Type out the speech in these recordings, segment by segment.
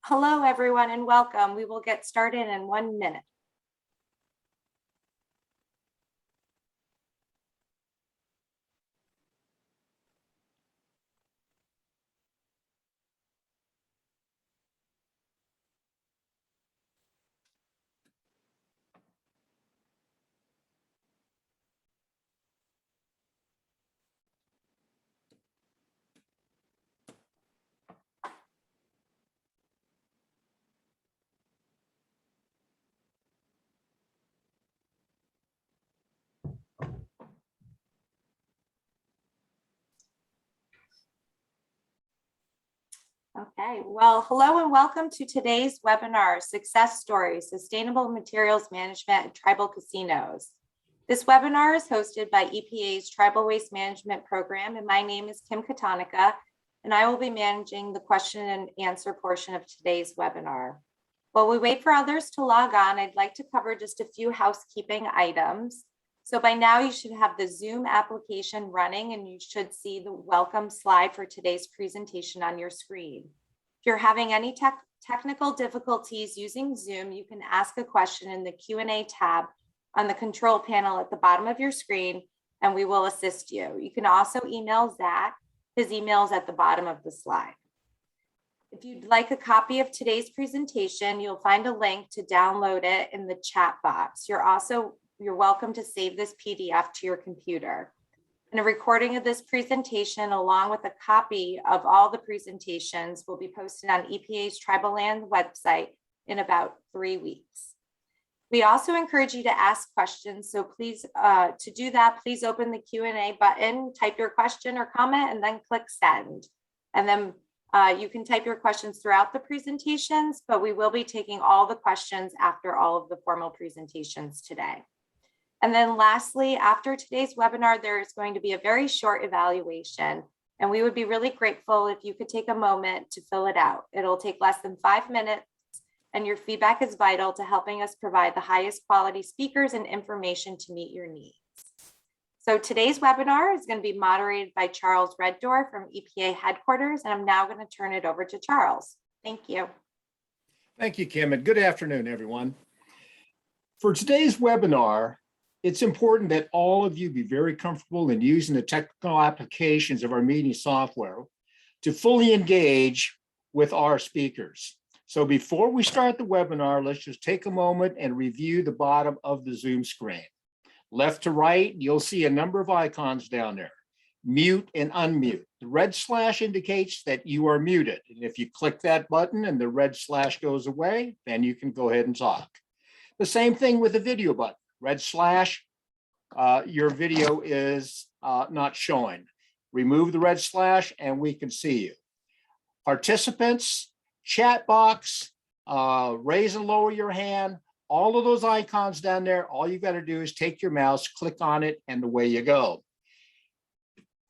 Hello, everyone, and welcome. We will get started in 1 minute. Okay, well, hello and welcome to today's webinar, Success Stories, Sustainable Materials Management at Tribal Casinos. This webinar is hosted by EPA's Tribal Waste Management Program, and my name is Kim Katonica, and I will be managing the question and answer portion of today's webinar. While we wait for others to log on, I'd like to cover just a few housekeeping items. So by now you should have the Zoom application running and you should see the welcome slide for today's presentation on your screen. If you're having any technical difficulties using Zoom, you can ask a question in the Q&A tab on the control panel at the bottom of your screen and we will assist you. You can also email Zach. His email is at the bottom of the slide. If you'd like a copy of today's presentation, you'll find a link to download it in the chat box. You're welcome to save this PDF to your computer. And a recording of this presentation, along with a copy of all the presentations, will be posted on EPA's Tribal Land website in about 3 weeks. We also encourage you to ask questions. So please, to do that, please open the Q&A button, type your question or comment, and then click send. And then you can type your questions throughout the presentations, but we will be taking all the questions after all of the formal presentations today. And then lastly, after today's webinar, there is going to be a very short evaluation, and we would be really grateful if you could take a moment to fill it out. It'll take less than 5 minutes, and your feedback is vital to helping us provide the highest quality speakers and information to meet your needs. So today's webinar is going to be moderated by Charles Reddor from EPA headquarters, and I'm now going to turn it over to Charles. Thank you. Thank you, Kim, and good afternoon, everyone. For today's webinar, it's important that all of you be very comfortable in using the technical applications of our meeting software to fully engage with our speakers. So before we start the webinar, let's just take a moment and review the bottom of the Zoom screen. Left to right, you'll see a number of icons down there. Mute and unmute. The red slash indicates that you are muted. And if you click that button and the red slash goes away, then you can go ahead and talk. The same thing with the video button. Red slash, your video is not showing. Remove the red slash and we can see you. Participants, chat box, raise and lower your hand, all of those icons down there, all you got to do is take your mouse, click on it, and away you go.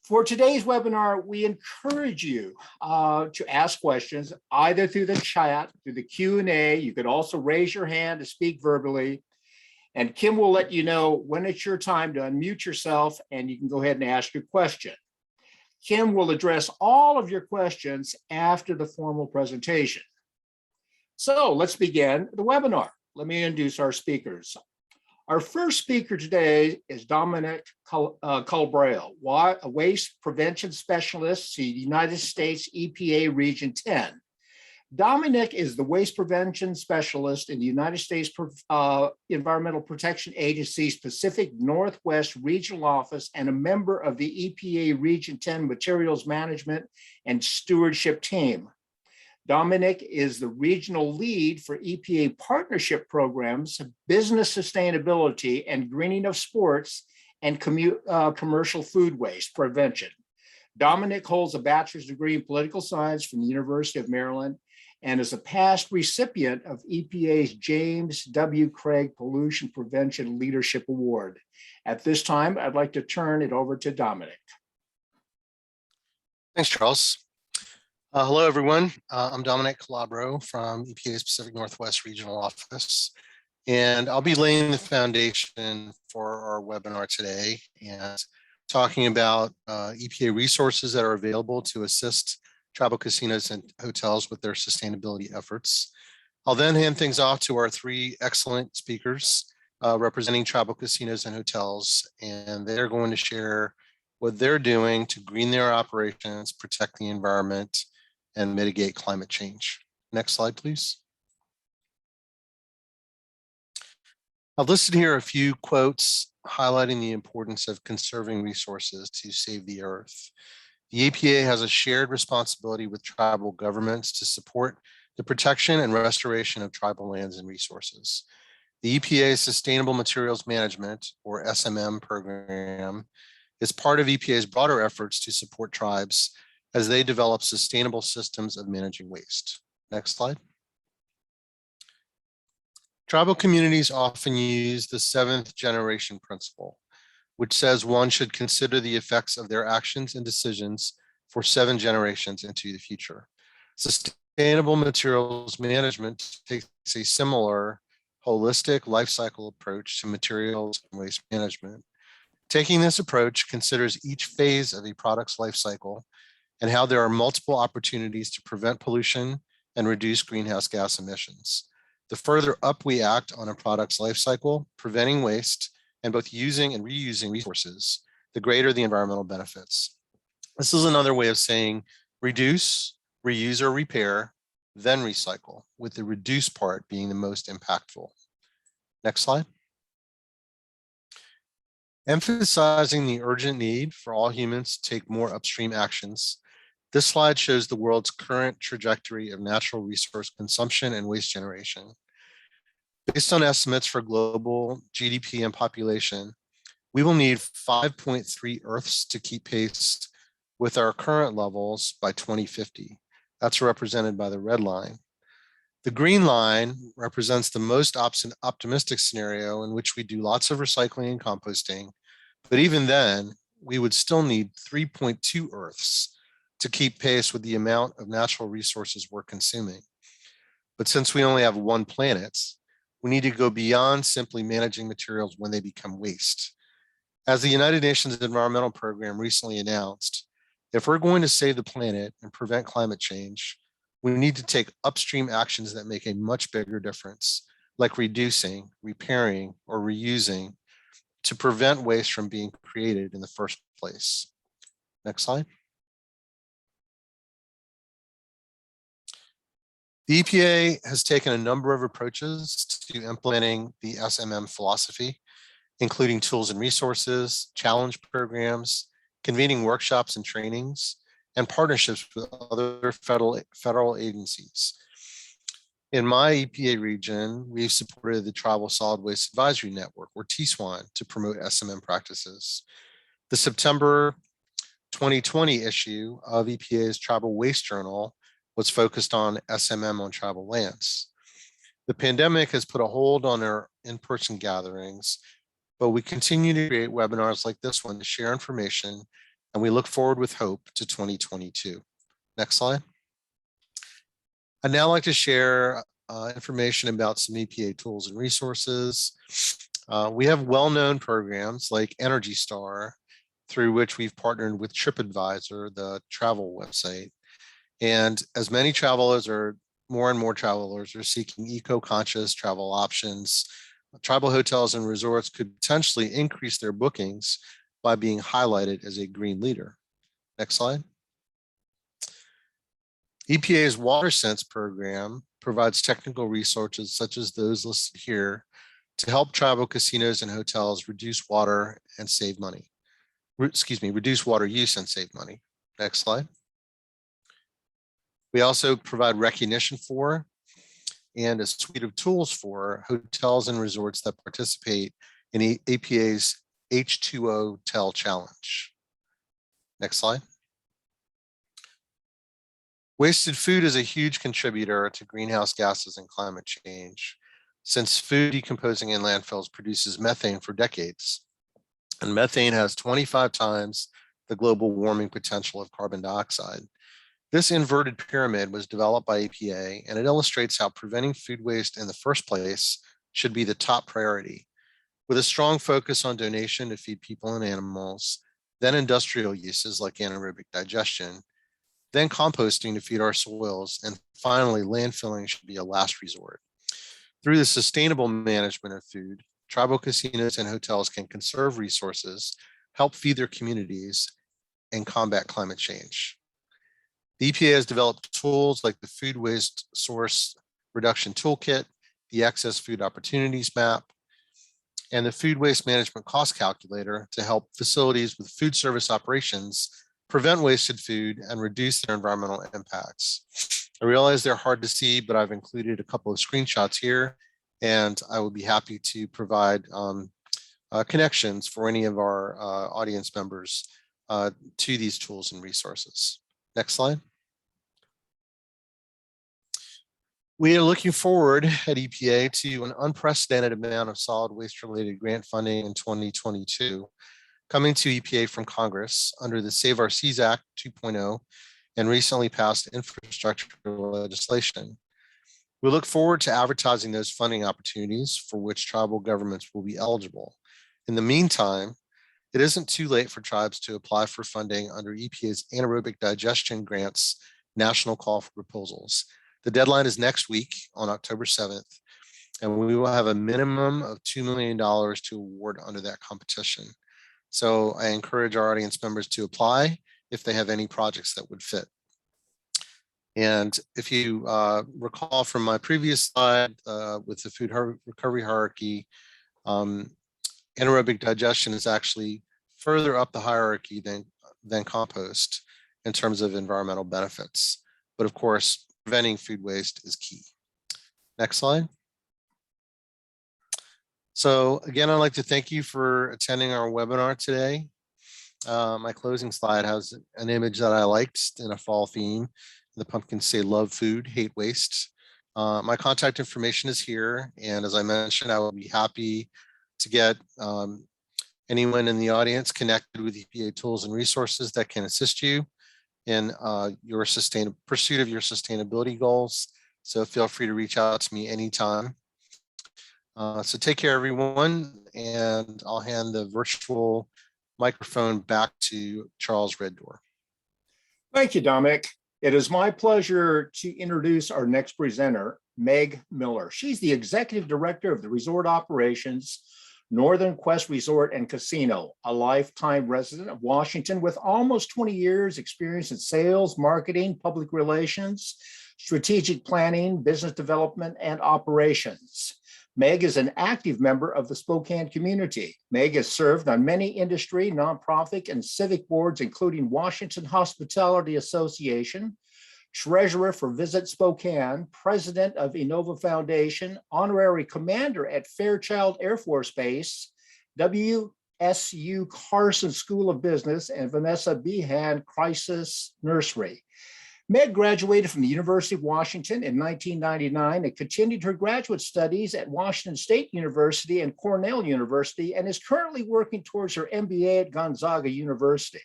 For today's webinar, we encourage you to ask questions either through the chat, through the Q&A. You could also raise your hand to speak verbally. And Kim will let you know when it's your time to unmute yourself and you can go ahead and ask your question. Kim will address all of your questions after the formal presentation. So let's begin the webinar. Let me introduce our speakers. Our first speaker today is Dominic Culbrale, a waste prevention specialist, the United States EPA Region 10. Dominic is the waste prevention specialist in the United States Environmental Protection Agency's Pacific Northwest Regional Office and a member of the EPA Region 10 Materials Management and Stewardship Team. Dominic is the regional lead for EPA partnership programs, business sustainability, and greening of sports and commercial food waste prevention. Dominic holds a bachelor's degree in political science from the University of Maryland and is a past recipient of EPA's James W. Craig Pollution Prevention Leadership Award. At this time, I'd like to turn it over to Dominic. Thanks, Charles. Hello, everyone. I'm Dominic Calabro from EPA's Pacific Northwest Regional Office, and I'll be laying the foundation for our webinar today and talking about EPA resources that are available to assist tribal casinos and hotels with their sustainability efforts. I'll then hand things off to our three excellent speakers representing tribal casinos and hotels, and they're going to share what they're doing to green their operations, protect the environment, and mitigate climate change. Next slide, please. I've listed here a few quotes highlighting the importance of conserving resources to save the earth. The EPA has a shared responsibility with tribal governments to support the protection and restoration of tribal lands and resources. The EPA's Sustainable Materials Management, or SMM program, is part of EPA's broader efforts to support tribes as they develop sustainable systems of managing waste. Next slide. Tribal communities often use the 7th generation principle, which says one should consider the effects of their actions and decisions for 7 generations into the future. Sustainable materials management takes a similar holistic life cycle approach to materials and waste management. Taking this approach considers each phase of a product's life cycle and how there are multiple opportunities to prevent pollution and reduce greenhouse gas emissions. The further up we act on a product's life cycle, preventing waste, and both using and reusing resources, the greater the environmental benefits. This is another way of saying reduce, reuse, or repair, then recycle, with the reduce part being the most impactful. Next slide. Emphasizing the urgent need for all humans to take more upstream actions, this slide shows the world's current trajectory of natural resource consumption and waste generation. Based on estimates for global GDP and population, we will need 5.3 Earths to keep pace with our current levels by 2050. That's represented by the red line. The green line represents the most optimistic scenario in which we do lots of recycling and composting, but even then, we would still need 3.2 Earths to keep pace with the amount of natural resources we're consuming. But since we only have one planet, we need to go beyond simply managing materials when they become waste. As the United Nations Environmental Program recently announced, if we're going to save the planet and prevent climate change, we need to take upstream actions that make a much bigger difference, like reducing, repairing, or reusing to prevent waste from being created in the first place. Next slide. The EPA has taken a number of approaches to implementing the SMM philosophy, including tools and resources, challenge programs, convening workshops and trainings, and partnerships with other federal agencies. In my EPA region, we've supported the Tribal Solid Waste Advisory Network, or TSWAN, to promote SMM practices. The September 2020 issue of EPA's Tribal Waste Journal was focused on SMM on tribal lands. The pandemic has put a hold on our in-person gatherings, but we continue to create webinars like this one to share information, and we look forward with hope to 2022. Next slide. I'd now like to share information about some EPA tools and resources. We have well-known programs like Energy Star, through which we've partnered with TripAdvisor, the travel website. And as many travelers are, more and more travelers are seeking eco-conscious travel options, tribal hotels and resorts could potentially increase their bookings by being highlighted as a green leader. Next slide. EPA's WaterSense program provides technical resources such as those listed here to help tribal casinos and hotels reduce water and save money. Reduce water use and save money. Next slide. We also provide recognition for and a suite of tools for hotels and resorts that participate in EPA's H2O Tell Challenge. Next slide. Wasted food is a huge contributor to greenhouse gases and climate change, since food decomposing in landfills produces methane for decades. And methane has 25 times the global warming potential of carbon dioxide. This inverted pyramid was developed by EPA, and it illustrates how preventing food waste in the first place should be the top priority, with a strong focus on donation to feed people and animals, then industrial uses like anaerobic digestion. then composting to feed our soils, and finally landfilling should be a last resort. Through the sustainable management of food, tribal casinos and hotels can conserve resources, help feed their communities, and combat climate change. The EPA has developed tools like the Food Waste Source Reduction Toolkit, the Excess Food Opportunities Map, and the Food Waste Management Cost Calculator to help facilities with food service operations prevent wasted food and reduce their environmental impacts. I realize they're hard to see, but I've included a couple of screenshots here, and I will be happy to provide connections for any of our audience members to these tools and resources. Next slide. We are looking forward at EPA to an unprecedented amount of solid waste related grant funding in 2022 coming to EPA from Congress under the Save Our Seas Act 2.0 and recently passed infrastructure legislation. We look forward to advertising those funding opportunities for which tribal governments will be eligible. In the meantime, it isn't too late for tribes to apply for funding under EPA's anaerobic digestion grants national call for proposals. The deadline is next week on October 7th, and we will have a minimum of $2 million to award under that competition. So I encourage our audience members to apply if they have any projects that would fit. And if you recall from my previous slide with the food recovery hierarchy, anaerobic digestion is actually further up the hierarchy than compost in terms of environmental benefits. But of course, preventing food waste is key. Next slide. So again, I'd like to thank you for attending our webinar today. My closing slide has an image that I liked in a fall theme. The pumpkins say love food, hate waste. My contact information is here. And as I mentioned, I will be happy to get anyone in the audience connected with EPA tools and resources that can assist you in your pursuit of your sustainability goals. So feel free to reach out to me anytime. So take care, everyone, and I'll hand the virtual microphone back to Charles Reddoor. Thank you, Dominic. It is my pleasure to introduce our next presenter, Meg Miller. She's the Executive Director of the Resort Operations, Northern Quest Resort and Casino, a lifetime resident of Washington with almost 20 years experience in sales, marketing, public relations, strategic planning, business development, and operations. Meg is an active member of the Spokane community. Meg has served on many industry, nonprofit, and civic boards, including Washington Hospitality Association, Treasurer for Visit Spokane, President of Innova Foundation, Honorary Commander at Fairchild Air Force Base, WSU Carson School of Business, and Vanessa Behan Crisis Nursery. Meg graduated from the University of Washington in 1999 and continued her graduate studies at Washington State University and Cornell University, and is currently working towards her MBA at Gonzaga University.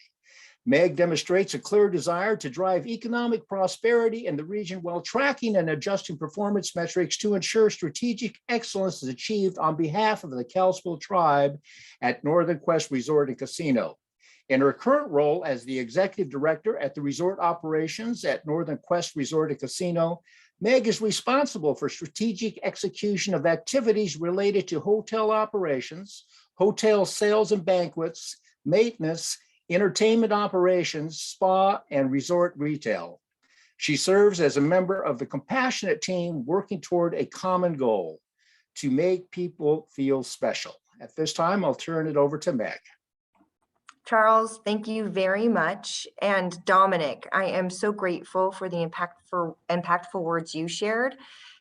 Meg demonstrates a clear desire to drive economic prosperity in the region while tracking and adjusting performance metrics to ensure strategic excellence is achieved on behalf of the Kalispel tribe at Northern Quest Resort and Casino. In her current role as the Executive Director at the Resort Operations at Northern Quest Resort and Casino, Meg is responsible for strategic execution of activities related to hotel operations, hotel sales and banquets, maintenance, entertainment operations, spa, and resort retail. She serves as a member of the compassionate team working toward a common goal, to make people feel special. At this time, I'll turn it over to Meg. Charles, thank you very much. And Dominic, I am so grateful for the impactful words you shared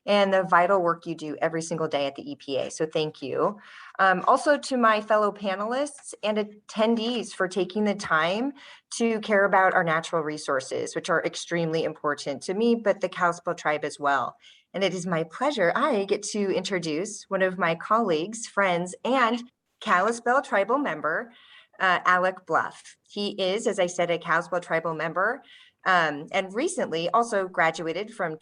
and the vital work you do every single day at the EPA. So thank you. Also to my fellow panelists and attendees for taking the time to care about our natural resources, which are extremely important to me, but the Kalispel tribe as well. And it is my pleasure, I get to introduce one of my colleagues, friends, and Kalispel tribal member, Alec Bluff. He is, as I said, a Kalispel tribal member, and recently also graduated from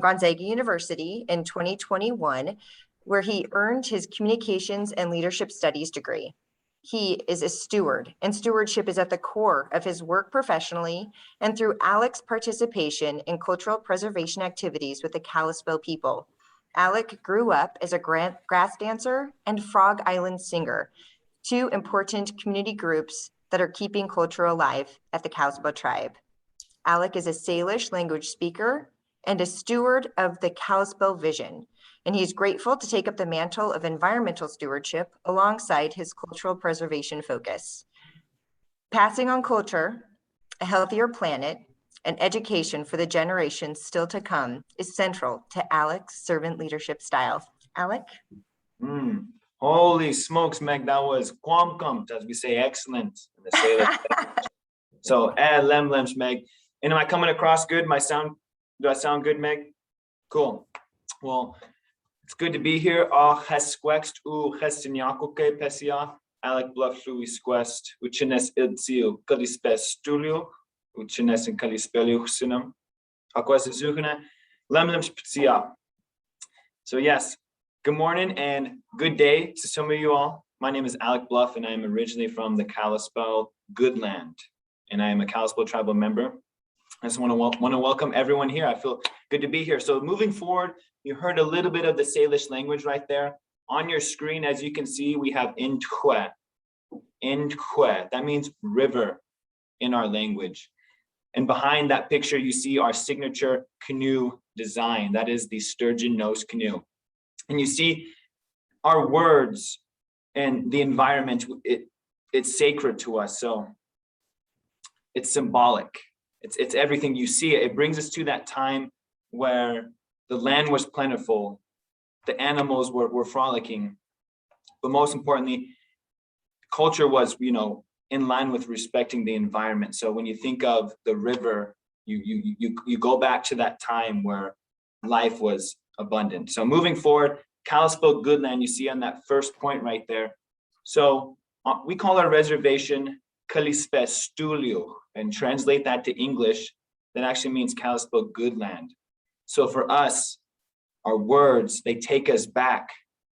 Gonzaga University in 2021, where he earned his communications and leadership studies degree. He is a steward, and stewardship is at the core of his work professionally and through Alec's participation in cultural preservation activities with the Kalispel people. Alec grew up as a grass dancer and Frog Island singer, two important community groups that are keeping culture alive at the Kalispel tribe. Alec is a Salish language speaker and a steward of the Kalispel vision, and he's grateful to take up the mantle of environmental stewardship alongside his cultural preservation focus. Passing on culture, a healthier planet, and education for the generations still to come is central to Alec's servant leadership style. Alec? Holy smokes, Meg, that was quamcumt, as we say, excellent in the Salish. So, lemlems, Meg. And am I coming across good? Do I sound good, Meg? Cool. Well, it's good to be here. Hesquext u hestinyakoke pesia, Alec Bluff Louis Quest, uchines ilzio, kalispestulio, uchines and kalispelio sinum, aquasizuhene, lemlems pesia. So, yes. Good morning and good day to some of you all. My name is Alec Bluff and I am originally from the Kalispel Goodland and I am a Kalispel tribal member. I just want to welcome everyone here. I feel good to be here. So moving forward, you heard a little bit of the Salish language right there. On your screen, as you can see, we have Intque. Intque, that means river in our language. And behind that picture, you see our signature canoe design. That is the sturgeon nose canoe. And you see our words and the environment, it's sacred to us. So it's symbolic. It's everything you see. It brings us to that time where the land was plentiful, the animals were frolicking, but most importantly, culture was, in line with respecting the environment. So when you think of the river, you go back to that time where life was abundant. So moving forward, Kalispel Goodland, you see on that first point right there. So we call our reservation Kalispestulio, and translate that to English, that actually means Kalispel Goodland. So for us, our words, they take us back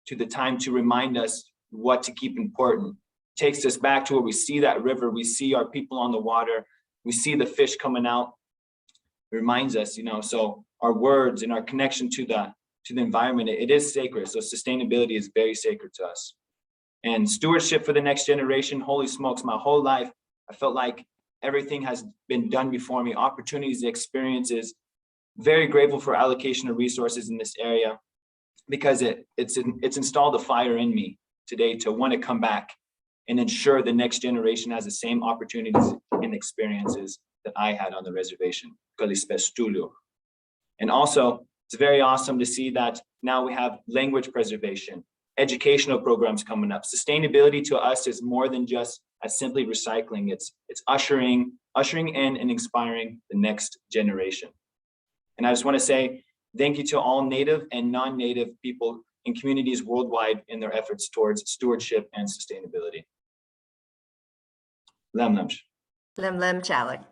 to the time to remind us what to keep important. Takes us back to where we see that river, we see our people on the water, we see the fish coming out. It reminds us, so our words and our connection to the environment, it is sacred. So sustainability is very sacred to us. And stewardship for the next generation, holy smokes, my whole life, I felt like everything has been done before me, opportunities, experiences. Very grateful for allocation of resources in this area because it's installed a fire in me today to want to come back and ensure the next generation has the same opportunities and experiences that I had on the reservation. And also, it's very awesome to see that now we have language preservation, educational programs coming up. Sustainability to us is more than just as simply recycling. It's ushering in and inspiring the next generation. And I just want to say thank you to all Native and non-Native people in communities worldwide in their efforts towards stewardship and sustainability. Lemlemsh. Lemlem Chalik.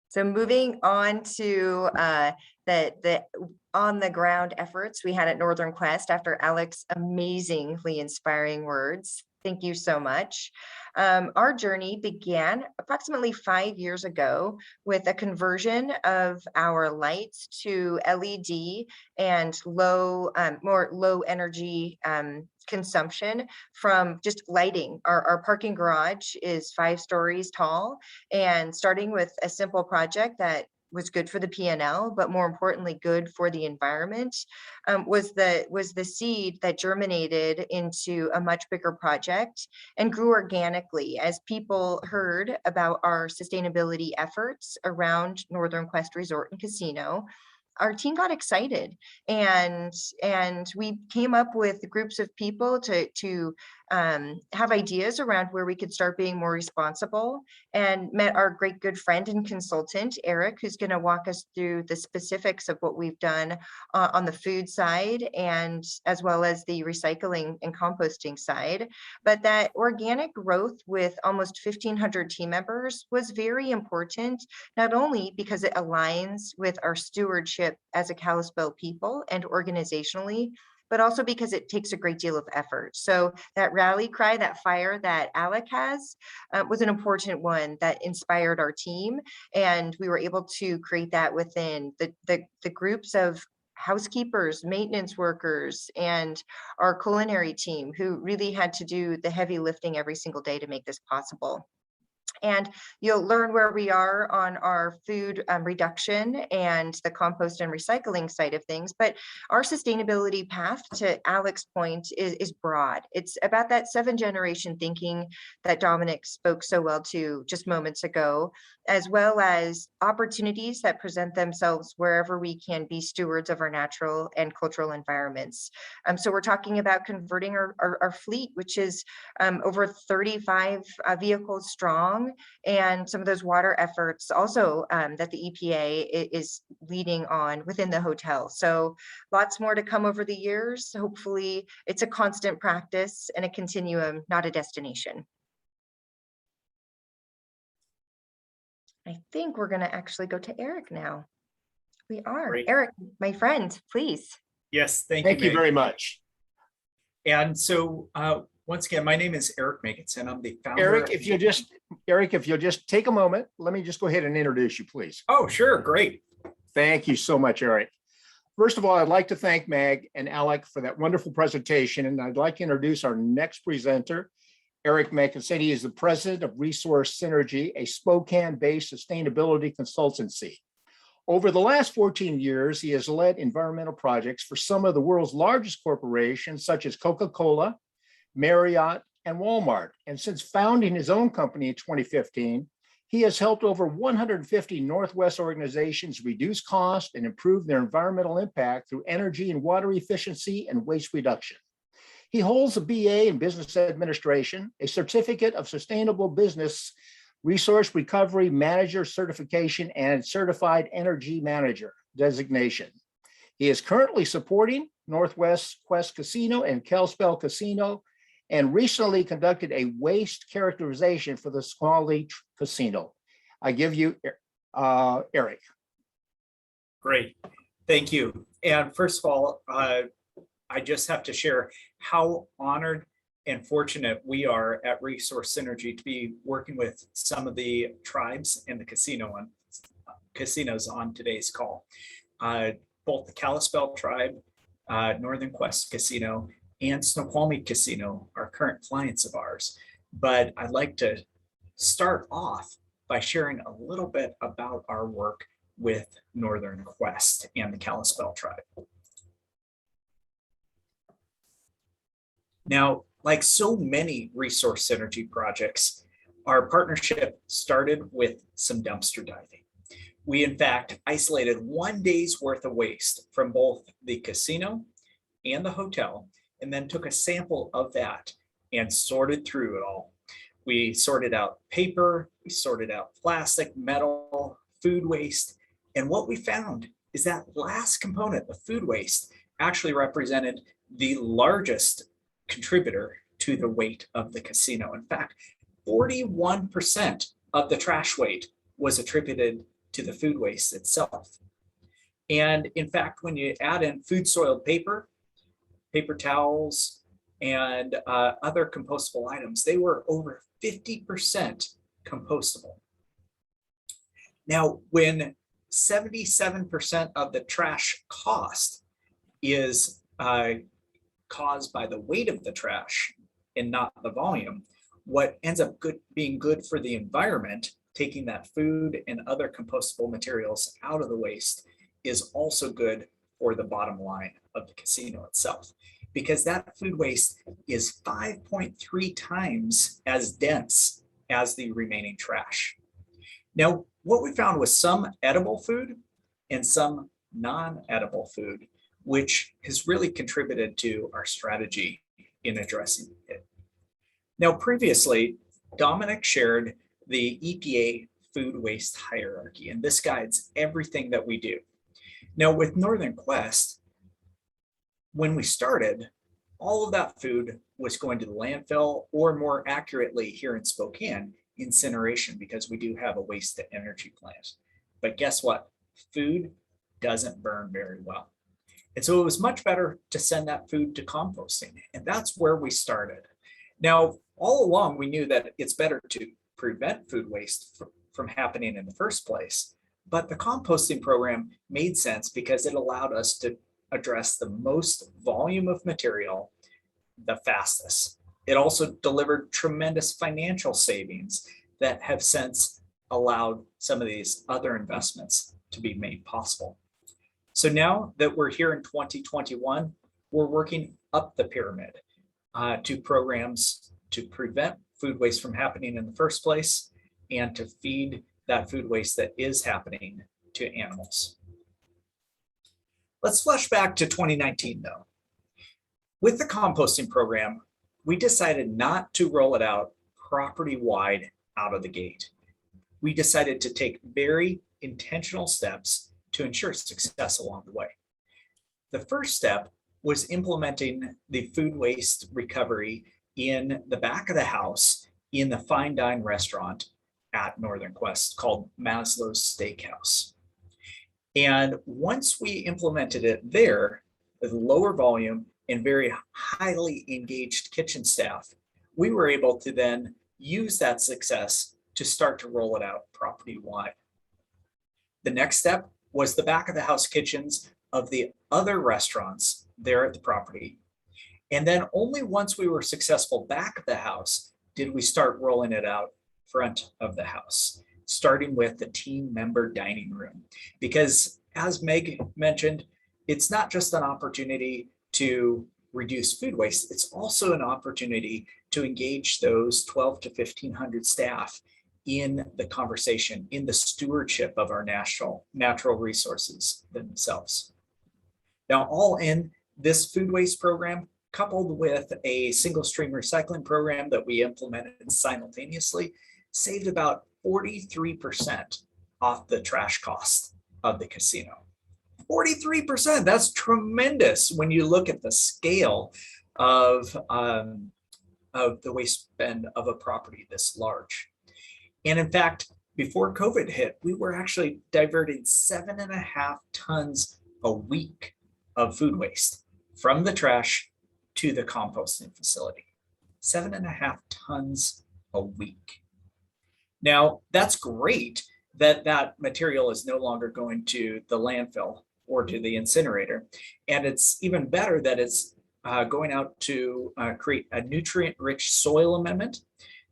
So moving on to the on-the-ground efforts we had at Northern Quest after Alec's amazingly inspiring words. Thank you so much. Our journey began approximately 5 years ago with a conversion of our lights to LED and more low energy consumption from just lighting. Our parking garage is 5 stories tall, and starting with a simple project that was good for the P&L, but more importantly, good for the environment, was the seed that germinated into a much bigger project and grew organically as people heard about our sustainability efforts around Northern Quest Resort and Casino. Our team got excited and we came up with groups of people to have ideas around where we could start being more responsible, and met our great good friend and consultant, Eric, who's going to walk us through the specifics of what we've done on the food side and as well as the recycling and composting side. But that organic growth with almost 1,500 team members was very important, not only because it aligns with our stewardship as a Kalispel people and organizationally, but also because it takes a great deal of effort. So that rally cry, that fire that Alec has, was an important one that inspired our team. And we were able to create that within the groups of housekeepers, maintenance workers, and our culinary team, who really had to do the heavy lifting every single day to make this possible. And you'll learn where we are on our food reduction and the compost and recycling side of things. But our sustainability path, to Alec's point, is broad. It's about that 7-generation thinking that Dominic spoke so well to just moments ago, as well as opportunities that present themselves wherever we can be stewards of our natural and cultural environments. So we're talking about converting our fleet, which is over 35 vehicles strong, and some of those water efforts also that the EPA is leading on within the hotel. So lots more to come over the years. Hopefully it's a constant practice and a continuum, not a destination. I think we're going to actually go to Eric now. We are. Great. Eric, my friend, please. Yes, thank Thank you Meg. very much. And so once again, my name is Eric Megginson. I'm the founder. Eric, if you'll just take a moment, let me just go ahead and introduce you, please. Oh, sure. Great. Thank you so much, Eric. First of all, I'd like to thank Meg and Alec for that wonderful presentation. And I'd like to introduce our next presenter, Eric Megginson. He is the president of Resource Synergy, a Spokane-based sustainability consultancy. Over the last 14 years, he has led environmental projects for some of the world's largest corporations, such as Coca-Cola, Marriott, and Walmart. And since founding his own company in 2015, he has helped over 150 Northwest organizations reduce cost and improve their environmental impact through energy and water efficiency and waste reduction. He holds a BA in Business Administration, a Certificate of Sustainable Business Resource Recovery Manager certification, and Certified Energy Manager designation. He is currently supporting Northwest Quest Casino and Kalispell Casino, and recently conducted a waste characterization for the Snoqualmie Casino. I give you Eric. Great. Thank you. And first of all, I just have to share how honored and fortunate we are at Resource Synergy to be working with some of the tribes and the casinos on today's call. Both the Kalispell tribe, Northern Quest Casino, and Snoqualmie Casino are current clients of ours. But I'd like to start off by sharing a little bit about our work with Northern Quest and the Kalispell tribe. Now, like so many Resource Synergy projects, our partnership started with some dumpster diving. We, in fact, isolated 1 day's worth of waste from both the casino and the hotel, and then took a sample of that and sorted through it all. We sorted out paper, we sorted out plastic, metal, food waste. And what we found is that last component, the food waste, actually represented the largest contributor to the weight of the casino. In fact, 41% of the trash weight was attributed to the food waste itself. And in fact, when you add in food soiled paper, paper towels, and other compostable items, they were over 50% compostable. Now, when 77% of the trash cost is caused by the weight of the trash and not the volume, what ends up being good for the environment, taking that food and other compostable materials out of the waste, is also good for the bottom line of the casino itself, because that food waste is 5.3 times as dense as the remaining trash. Now, what we found was some edible food and some non-edible food, which has really contributed to our strategy in addressing it. Now, previously, Dominic shared the EPA food waste hierarchy, and this guides everything that we do. Now, with Northern Quest, when we started, all of that food was going to the landfill, or more accurately here in Spokane, incineration, because we do have a waste to energy plant. But guess what? Food doesn't burn very well. And so it was much better to send that food to composting. And that's where we started. Now, all along, we knew that it's better to prevent food waste from happening in the first place. But the composting program made sense because it allowed us to address the most volume of material the fastest. It also delivered tremendous financial savings that have since allowed some of these other investments to be made possible. So now that we're here in 2021, we're working up the pyramid to programs to prevent food waste from happening in the first place and to feed that food waste that is happening to animals. Let's flash back to 2019 though. With the composting program, we decided not to roll it out property-wide out of the gate. We decided to take very intentional steps to ensure success along the way. The first step was implementing the food waste recovery in the back of the house in the fine dine restaurant at Northern Quest called Maslow's Steakhouse. And once we implemented it there with lower volume and very highly engaged kitchen staff, we were able to then use that success to start to roll it out property-wide. The next step was the back of the house kitchens of the other restaurants there at the property. And then only once we were successful back of the house did we start rolling it out front of the house, starting with the team member dining room. Because as Meg mentioned, it's not just an opportunity to reduce food waste, it's also an opportunity to engage those 12 to 1,500 staff in the conversation, in the stewardship of our natural resources themselves. Now, all in, this food waste program, coupled with a single stream recycling program that we implemented simultaneously, saved about 43% off the trash cost of the casino. 43%, that's tremendous when you look at the scale of the waste spend of a property this large. And in fact, before COVID hit, we were actually diverting 7.5 tons a week of food waste from the trash to the composting facility. 7.5 tons a week. Now, that's great that that material is no longer going to the landfill or to the incinerator. And it's even better that it's going out to create a nutrient-rich soil amendment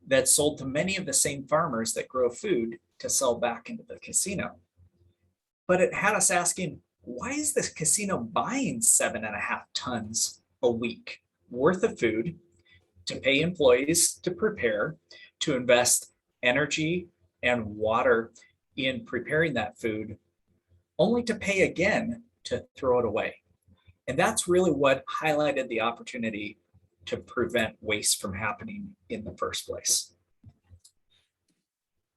that's sold to many of the same farmers that grow food to sell back into the casino. But it had us asking, why is this casino buying 7.5 tons a week worth of food to pay employees to prepare, to invest energy and water in preparing that food, only to pay again to throw it away? And that's really what highlighted the opportunity to prevent waste from happening in the first place.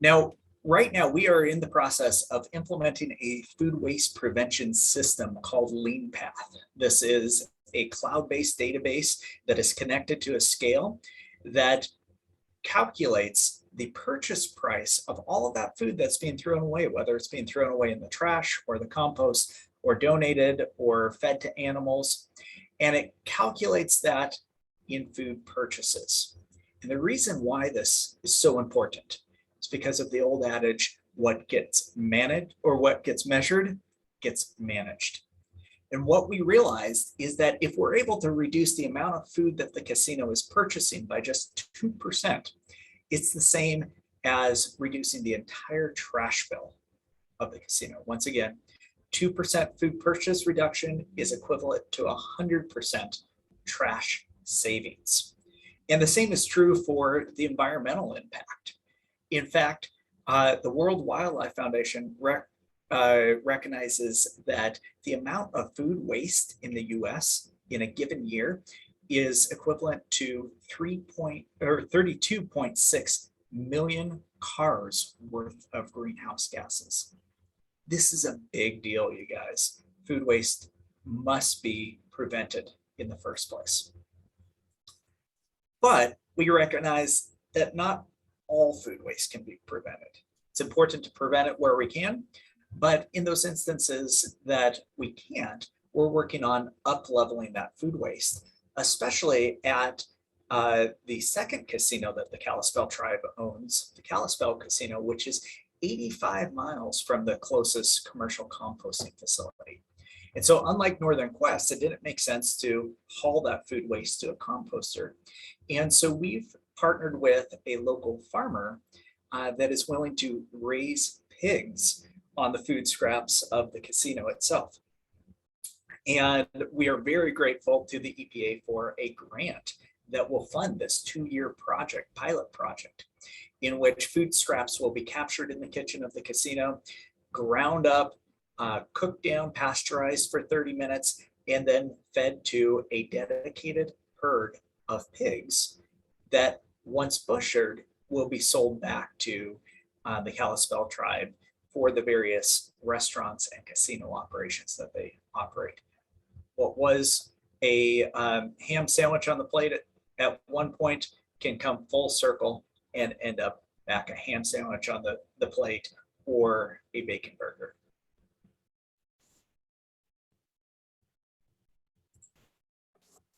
Now, right now, we are in the process of implementing a food waste prevention system called LeanPath. This is a cloud-based database that is connected to a scale that calculates the purchase price of all of that food that's being thrown away, whether it's being thrown away in the trash or the compost or donated or fed to animals. And it calculates that in food purchases. And the reason why this is so important is because of the old adage, what gets managed or what gets measured gets managed. And what we realized is that if we're able to reduce the amount of food that the casino is purchasing by just 2%, it's the same as reducing the entire trash bill of the casino. Once again, 2% food purchase reduction is equivalent to 100% trash savings. And the same is true for the environmental impact. In fact, the World Wildlife Foundation recognizes that the amount of food waste in the US in a given year is equivalent to 32.6 million cars worth of greenhouse gases. This is a big deal, you guys. Food waste must be prevented in the first place. But we recognize that not all food waste can be prevented. It's important to prevent it where we can, but in those instances that we can't, we're working on up-leveling that food waste, especially at the second casino that the Kalispell tribe owns, the Kalispell Casino, which is 85 miles from the closest commercial composting facility. And so unlike Northern Quest, it didn't make sense to haul that food waste to a composter. And so we've partnered with a local farmer that is willing to raise pigs on the food scraps of the casino itself. And we are very grateful to the EPA for a grant that will fund this 2-year project, pilot project, in which food scraps will be captured in the kitchen of the casino, ground up, cooked down, pasteurized for 30 minutes, and then fed to a dedicated herd of pigs that, once butchered, will be sold back to the Kalispell tribe for the various restaurants and casino operations that they operate. What was a ham sandwich on the plate at one point can come full circle and end up back a ham sandwich on the plate or a bacon burger.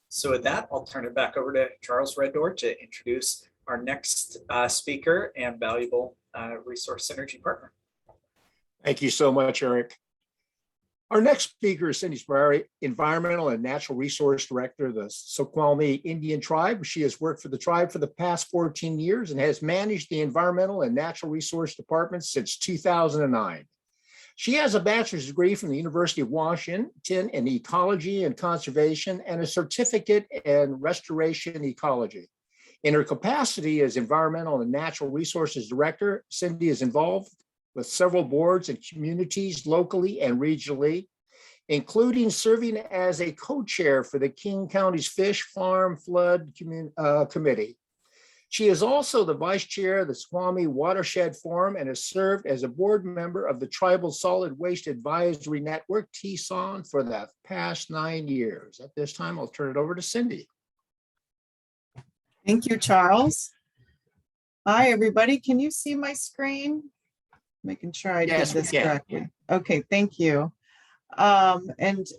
So with that, I'll turn it back over to Charles Reddoor to introduce our next speaker and valuable resource synergy partner. Thank you so much, Eric. Our next speaker is Cindy Sperry, Environmental and Natural Resource Director of the Snoqualmie Indian Tribe. She has worked for the tribe for the past 14 years and has managed the Environmental and Natural Resource Department since 2009. She has a bachelor's degree from the University of Washington in Ecology and Conservation and a certificate in Restoration Ecology. In her capacity as Environmental and Natural Resources Director, Cindy is involved with several boards and communities locally and regionally, including serving as a co-chair for the King County's Fish Farm Flood Committee. She is also the vice chair of the Snoqualmie Watershed Forum and has served as a board member of the Tribal Solid Waste Advisory Network, TSON, for the past 9 years. At this time, I'll turn it over to Cindy. Thank you, Charles. Hi, everybody. Can you see my screen? Making sure I did this correctly. Okay, thank you. Thank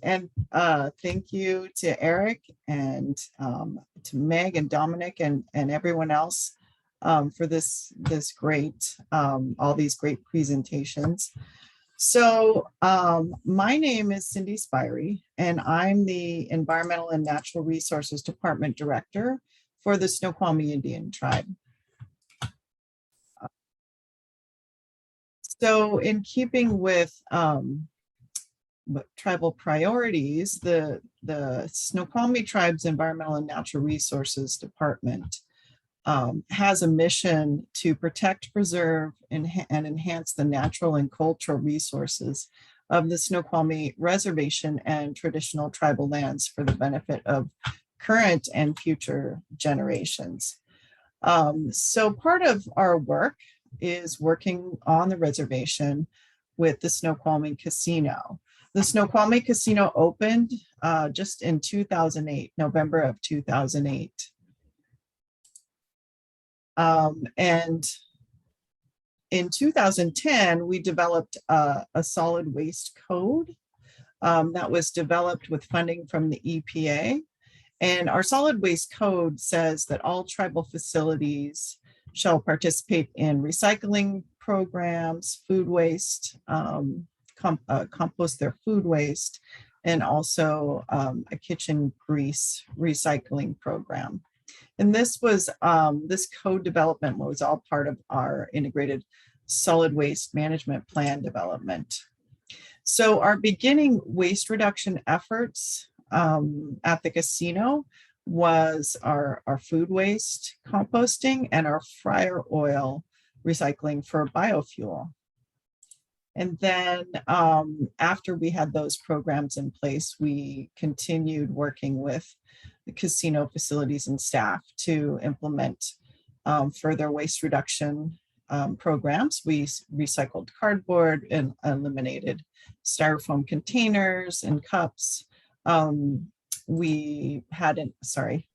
you to Eric and to Meg and Dominic and everyone else for this great, all these great presentations. So my name is Cindy Spirey, and I'm the Environmental and Natural Resources Department Director for the Snoqualmie Indian Tribe. So in keeping with tribal priorities, the Snoqualmie Tribe's Environmental and Natural Resources Department has a mission to protect, preserve, and enhance the natural and cultural resources of the Snoqualmie Reservation and traditional tribal lands for the benefit of current and future generations. So part of our work is working on the reservation with the Snoqualmie Casino. The Snoqualmie Casino opened just in 2008, November of 2008. And in 2010, we developed a solid waste code that was developed with funding from the EPA. And our solid waste code says that all tribal facilities shall participate in recycling programs, food waste, compost their food waste, and also a kitchen grease recycling program. And this was, this code development was all part of our integrated solid waste management plan development. So our beginning waste reduction efforts at the casino was our food waste composting and our fryer oil recycling for biofuel. And then after we had those programs in place, we continued working with the casino facilities and staff to implement further waste reduction programs. We recycled cardboard and eliminated styrofoam containers and cups. We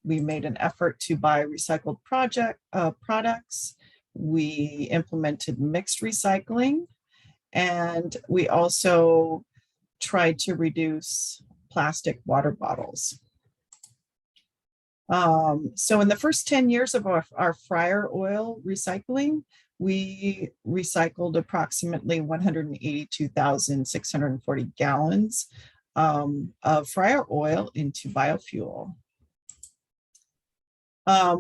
made an effort to buy recycled products. We implemented mixed recycling, and we also tried to reduce plastic water bottles. So in the first 10 years of our fryer oil recycling, we recycled approximately 182,640 gallons of fryer oil into biofuel.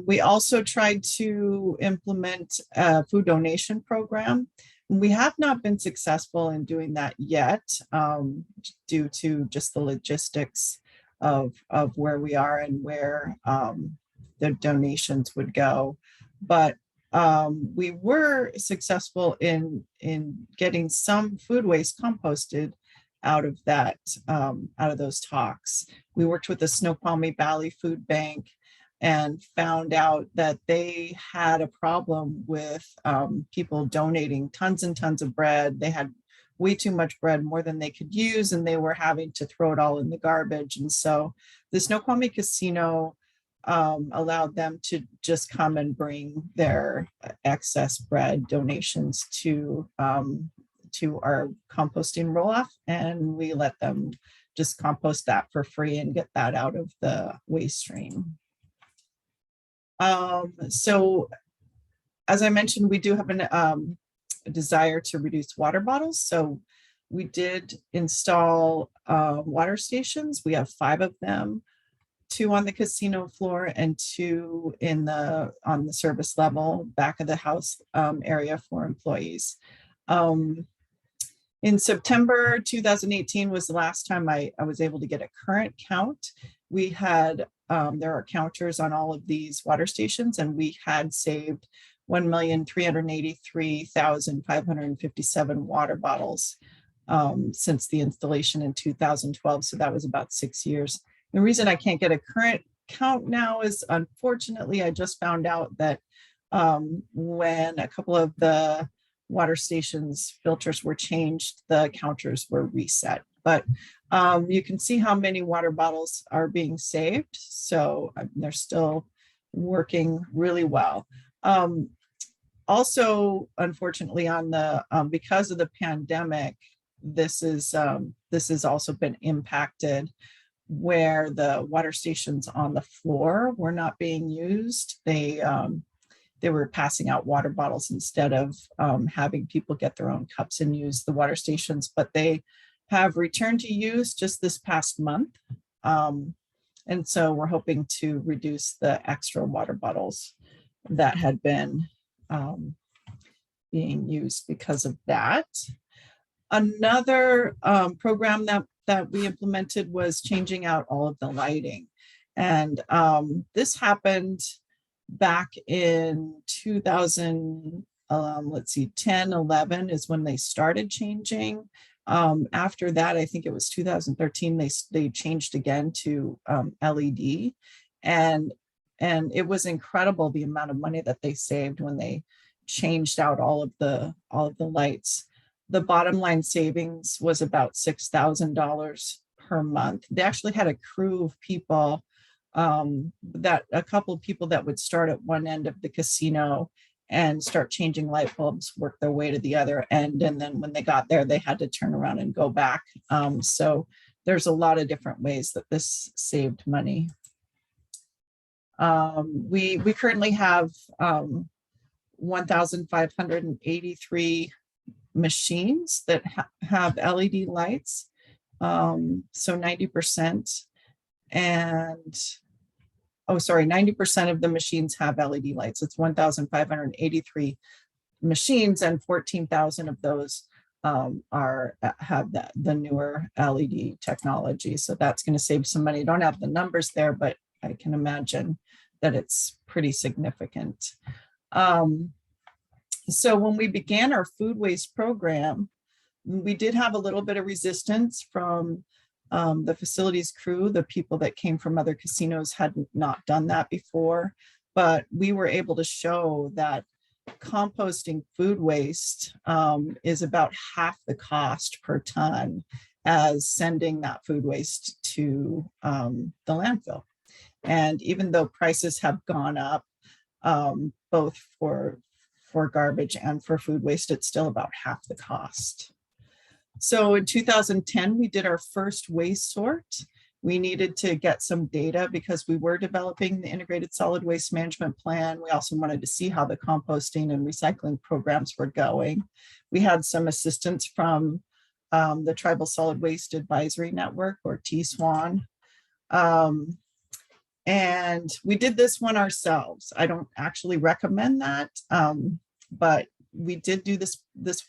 We also tried to implement a food donation program. We have not been successful in doing that yet due to just the logistics of where we are and where the donations would go. But we were successful in getting some food waste composted out of that, out of those talks. We worked with the Snoqualmie Valley Food Bank and found out that they had a problem with people donating tons and tons of bread. They had way too much bread, more than they could use, and they were having to throw it all in the garbage. And so the Snoqualmie Casino allowed them to just come and bring their excess bread donations to our composting roll-off, and we let them just compost that for free and get that out of the waste stream. So as I mentioned, we do have a desire to reduce water bottles. So we did install water stations. We have 5 of them, 2 on the casino floor and 2 on the service level, back of the house area for employees. In September 2018 was the last time I was able to get a current count. We had, there are counters on all of these water stations, and we had saved 1,383,557 water bottles since the installation in 2012. So that was about 6 years. The reason I can't get a current count now is, unfortunately, I just found out that when a couple of the water stations filters were changed, the counters were reset. But you can see how many water bottles are being saved. So they're still working really well. Also, unfortunately, on the because of the pandemic, this has also been impacted, where the water stations on the floor were not being used. They were passing out water bottles instead of having people get their own cups and use the water stations, but they have returned to use just this past month. And so we're hoping to reduce the extra water bottles that had been being used because of that. Another program that we implemented was changing out all of the lighting. And this happened back in 2000, 10, 11 is when they started changing. After that, I think it was 2013, they changed again to LED. And it was incredible the amount of money that they saved when they changed out all of the lights. The bottom line savings was about $6,000 per month. They actually had a crew of people, a couple of people that would start at one end of the casino and start changing light bulbs, work their way to the other end. And then when they got there, they had to turn around and go back. So there's a lot of different ways that this saved money. We currently have 1,583 machines that have LED lights. So 90%, and 90% of the machines have LED lights. It's 1,583 machines, and 14,000 of those have the newer LED technology. So that's going to save some money. I don't have the numbers there, but I can imagine that it's pretty significant. So when we began our food waste program, we did have a little bit of resistance from the facilities crew. The people that came from other casinos had not done that before, but we were able to show that composting food waste is about half the cost per ton as sending that food waste to the landfill. And even though prices have gone up, both for garbage and for food waste, it's still about half the cost. So in 2010, we did our first waste sort, We needed to get some data because we were developing the integrated solid waste management plan. We also wanted to see how the composting and recycling programs were going. We had some assistance from the Tribal Solid Waste Advisory Network, or TSWAN. And we did this one ourselves. I don't actually recommend that, but we did do this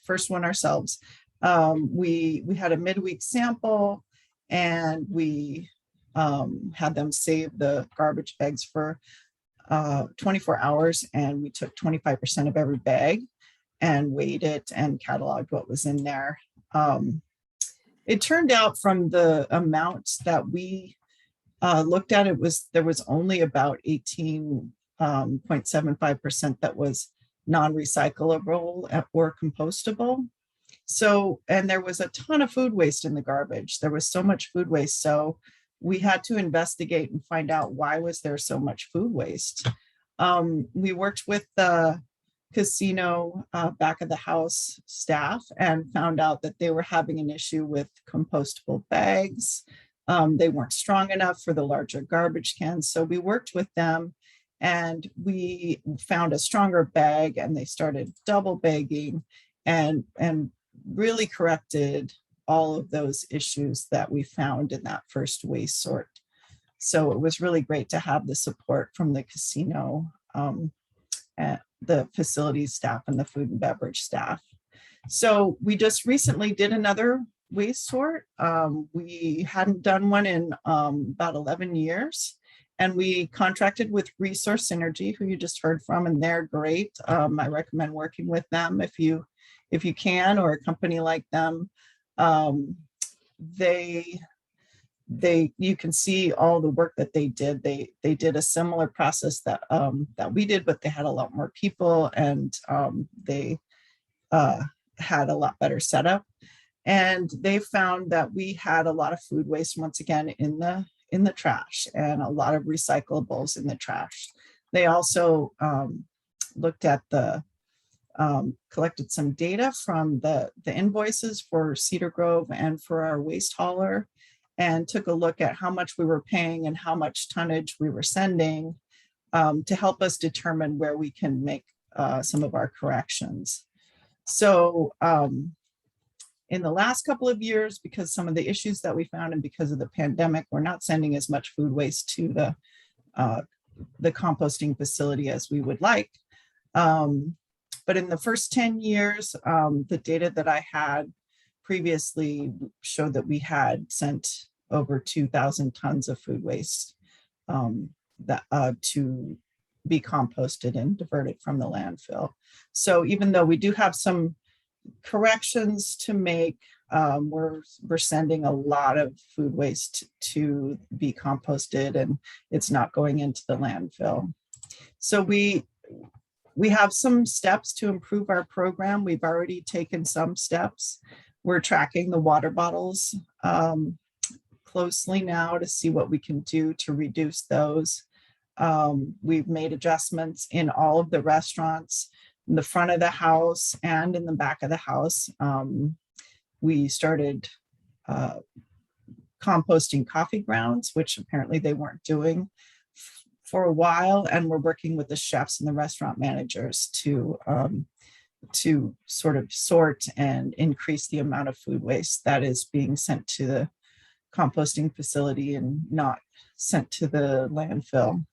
first one ourselves. We had a midweek sample, and we had them save the garbage bags for 24 hours, and we took 25% of every bag and weighed it and cataloged what was in there. It turned out from the amounts that we looked at, there was only about 18.75% that was non-recyclable or compostable. So, and there was a ton of food waste in the garbage. There was so much food waste. So we had to investigate and find out why was there so much food waste. We worked with the casino back of the house staff and found out that they were having an issue with compostable bags. They weren't strong enough for the larger garbage cans. So we worked with them and we found a stronger bag, and they started double bagging and really corrected all of those issues that we found in that first waste sort. So it was really great to have the support from the casino, and the facilities staff and the food and beverage staff. So we just recently did another waste sort. We hadn't done one in about 11 years. And we contracted with Resource Synergy, who you just heard from, and they're great. I recommend working with them if you can, or a company like them. You can see all the work that they did. They did a similar process that we did, but they had a lot more people, and they had a lot better setup. And they found that we had a lot of food waste once again in the trash, and a lot of recyclables in the trash. They also looked at collected some data from the invoices for Cedar Grove and for our waste hauler, and took a look at how much we were paying and how much tonnage we were sending, to help us determine where we can make some of our corrections. So in the last couple of years, because some of the issues that we found and because of the pandemic, we're not sending as much food waste to the composting facility as we would like. But in the first 10 years, the data that I had previously showed that we had sent over 2,000 tons of food waste to be composted and diverted from the landfill. So even though we do have some corrections to make, we're sending a lot of food waste to be composted, and it's not going into the landfill. So we have some steps to improve our program. We've already taken some steps. We're tracking the water bottles closely now to see what we can do to reduce those. We've made adjustments in all of the restaurants, in the front of the house and in the back of the house. We started composting coffee grounds, which apparently they weren't doing for a while, and we're working with the chefs and the restaurant managers to sort of sort and increase the amount of food waste that is being sent to the composting facility and not sent to the landfill.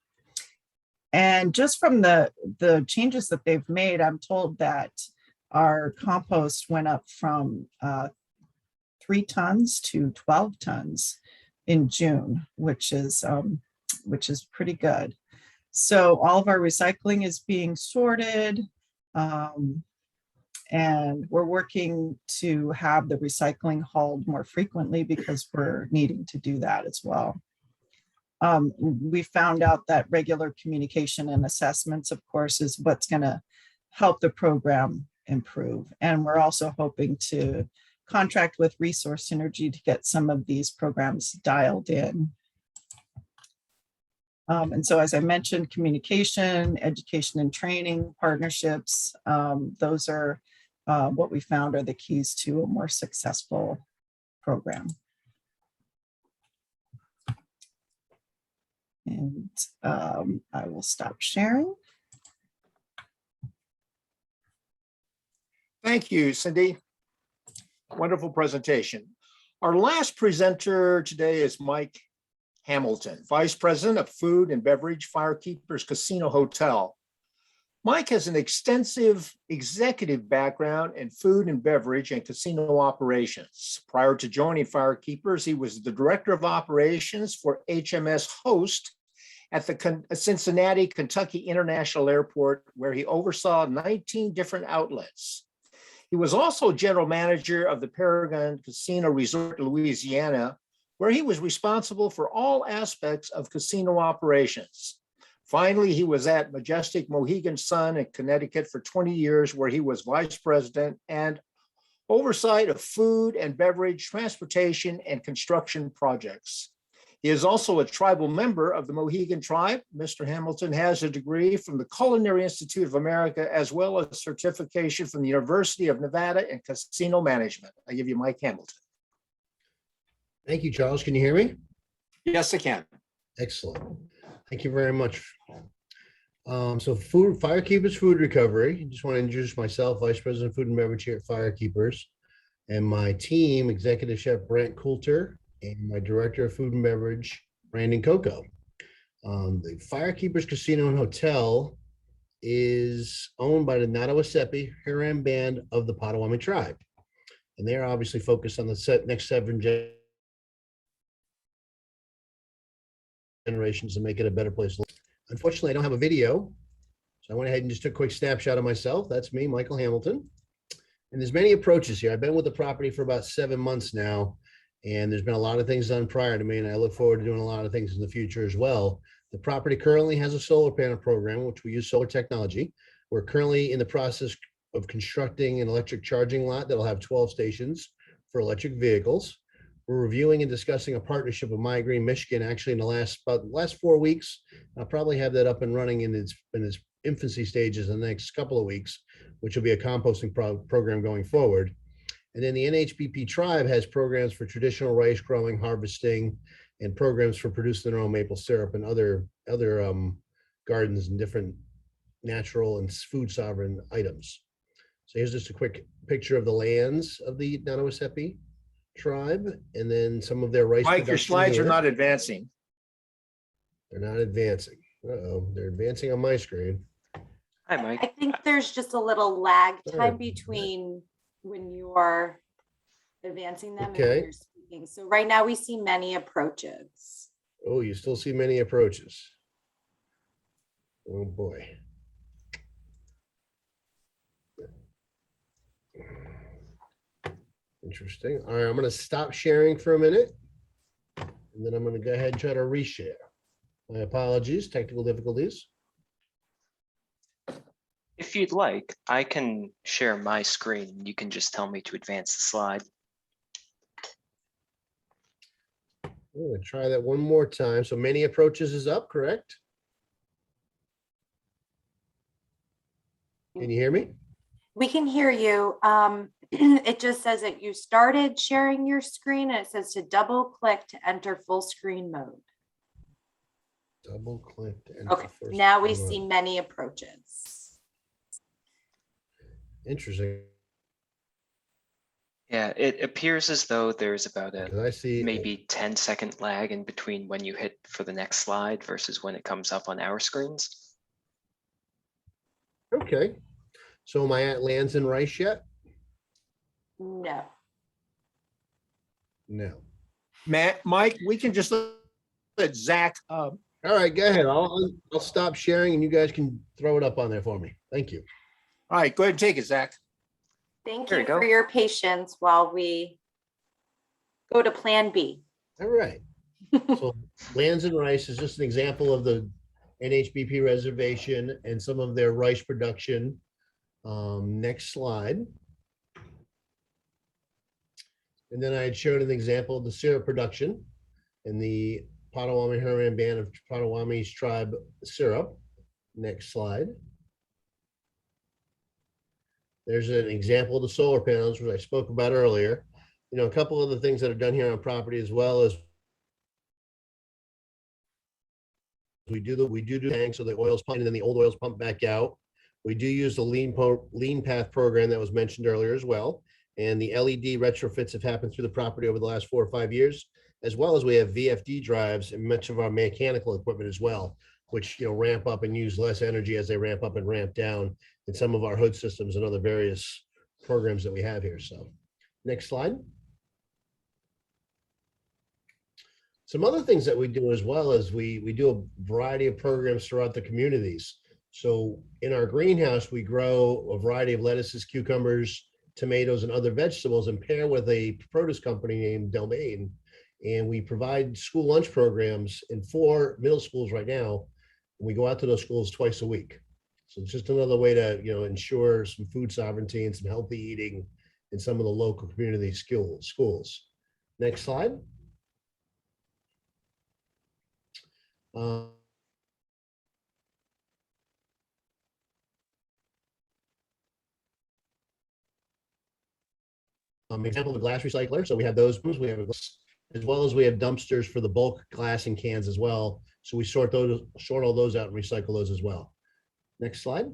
And just from the changes that they've made, I'm told that our compost went up from 3 tons to 12 tons in June, which is pretty good. So all of our recycling is being sorted, and we're working to have the recycling hauled more frequently because we're needing to do that as well. We found out that regular communication and assessments, of course, is what's going to help the program improve. And we're also hoping to contract with Resource Synergy to get some of these programs dialed in. And so, as I mentioned, communication, education and training, partnerships, those are what we found are the keys to a more successful program. And I will stop sharing. Thank you, Cindy. Wonderful presentation. Our last presenter today is Mike Hamilton, Vice President of Food and Beverage, Firekeepers Casino Hotel. Mike has an extensive executive background in food and beverage and casino operations. Prior to joining Firekeepers, he was the Director of Operations for HMS Host at the Cincinnati, Kentucky International Airport, where he oversaw 19 different outlets. He was also General Manager of the Paragon Casino Resort, Louisiana, where he was responsible for all aspects of casino operations. Finally, he was at Majestic Mohegan Sun in Connecticut for 20 years, where he was Vice President and oversight of food and beverage, transportation, and construction projects. He is also a tribal member of the Mohegan tribe. Mr. Hamilton has a degree from the Culinary Institute of America, as well as certification from the University of Nevada in casino management. I give you Mike Hamilton. Thank you, Charles. Can you hear me? Yes, I can. Excellent. Thank you very much. So Firekeepers Food Recovery. Just want to introduce myself, Vice President of Food and Beverage here at Firekeepers, and my team, Executive Chef Brant Coulter, and my Director of Food and Beverage, Brandon Coco. The Firekeepers Casino and Hotel is owned by the Nottawasepi Huron Band of the Potawatomi tribe. And they're obviously focused on the next 7 generations to make it a better place to live. Unfortunately, I don't have a video, so I went ahead and just took a quick snapshot of myself. That's me, Michael Hamilton. And there's many approaches here. I've been with the property for about 7 months now, and there's been a lot of things done prior to me, and I look forward to doing a lot of things in the future as well. The property currently has a solar panel program, which we use solar technology. We're currently in the process of constructing an electric charging lot that'll have 12 stations for electric vehicles. We're reviewing and discussing a partnership with My Green Michigan actually in the last 4 weeks. I'll probably have that up and running in its infancy stages in the next couple of weeks, which will be a composting program going forward. And then the NHBP tribe has programs for traditional rice growing, harvesting, and programs for producing their own maple syrup and other gardens and different natural and food sovereign items. So here's just a quick picture of the lands of the Nottawasepi tribe, and then some of their rice. Mike, your slides are not advancing. They're not advancing. Uh-oh, they're advancing on my screen. Hi, Mike. I think there's just a little lag time Oh, between when you are advancing them and when Okay. you're speaking. So right now we see many approaches. Oh, you still see many approaches. Oh, boy. Interesting. All right, I'm going to stop sharing for a minute, and then I'm going to go ahead and try to reshare. My apologies, technical difficulties. If you'd like, I can share my screen. You can just tell me to advance the slide. I'm going to try that one more time. So many approaches is up, correct? Can you hear me? We can hear you. It just says that you started sharing your screen and it says to double click to enter full screen mode. Double click. to enter Okay, first now we one. see many approaches. Interesting. Yeah, it appears as though there's about a 'Cause I see maybe 10-second lag in between when you hit for the next slide versus when it comes up on our screens. Okay. So am I at lands and rice yet? No. No. Matt, Mike, we can just let Zach. All right, go ahead. I'll stop sharing and you guys can throw it up on there for me. Thank you. All right, go ahead and take it, Zach. Thank There you you go. for your patience while we go to Plan B. All right. So lands and rice is just an example of the NHBP reservation and some of their rice production. Next slide. And then I had showed an example of the syrup production in the Potawatomi Huron Band of Potawatomi's tribe syrup. Next slide. There's an example of the solar panels, which I spoke about earlier. You know, a couple of the things that are done here on property as well as we do tanks, so the oil's pumped and then the old oil's pumped back out. We do use the lean path program that was mentioned earlier as well. And the LED retrofits have happened through the property over the last 4 or 5 years, as well as we have VFD drives and much of our mechanical equipment as well, which ramp up and use less energy as they ramp up and ramp down in some of our hood systems and other various programs that we have here. So next slide. Some other things that we do as well is we do a variety of programs throughout the communities. So in our greenhouse, we grow a variety of lettuces, cucumbers, tomatoes, and other vegetables, and pair with a produce company named Delmain. And we provide school lunch programs in 4 middle schools right now. And we go out to those schools twice a week. So it's just another way to ensure some food sovereignty and some healthy eating in some of the local community schools. Next slide. Example of a glass recycler. So we have those. We have as well as we have dumpsters for the bulk glass and cans as well. So we sort all those out and recycle those as well. Next slide.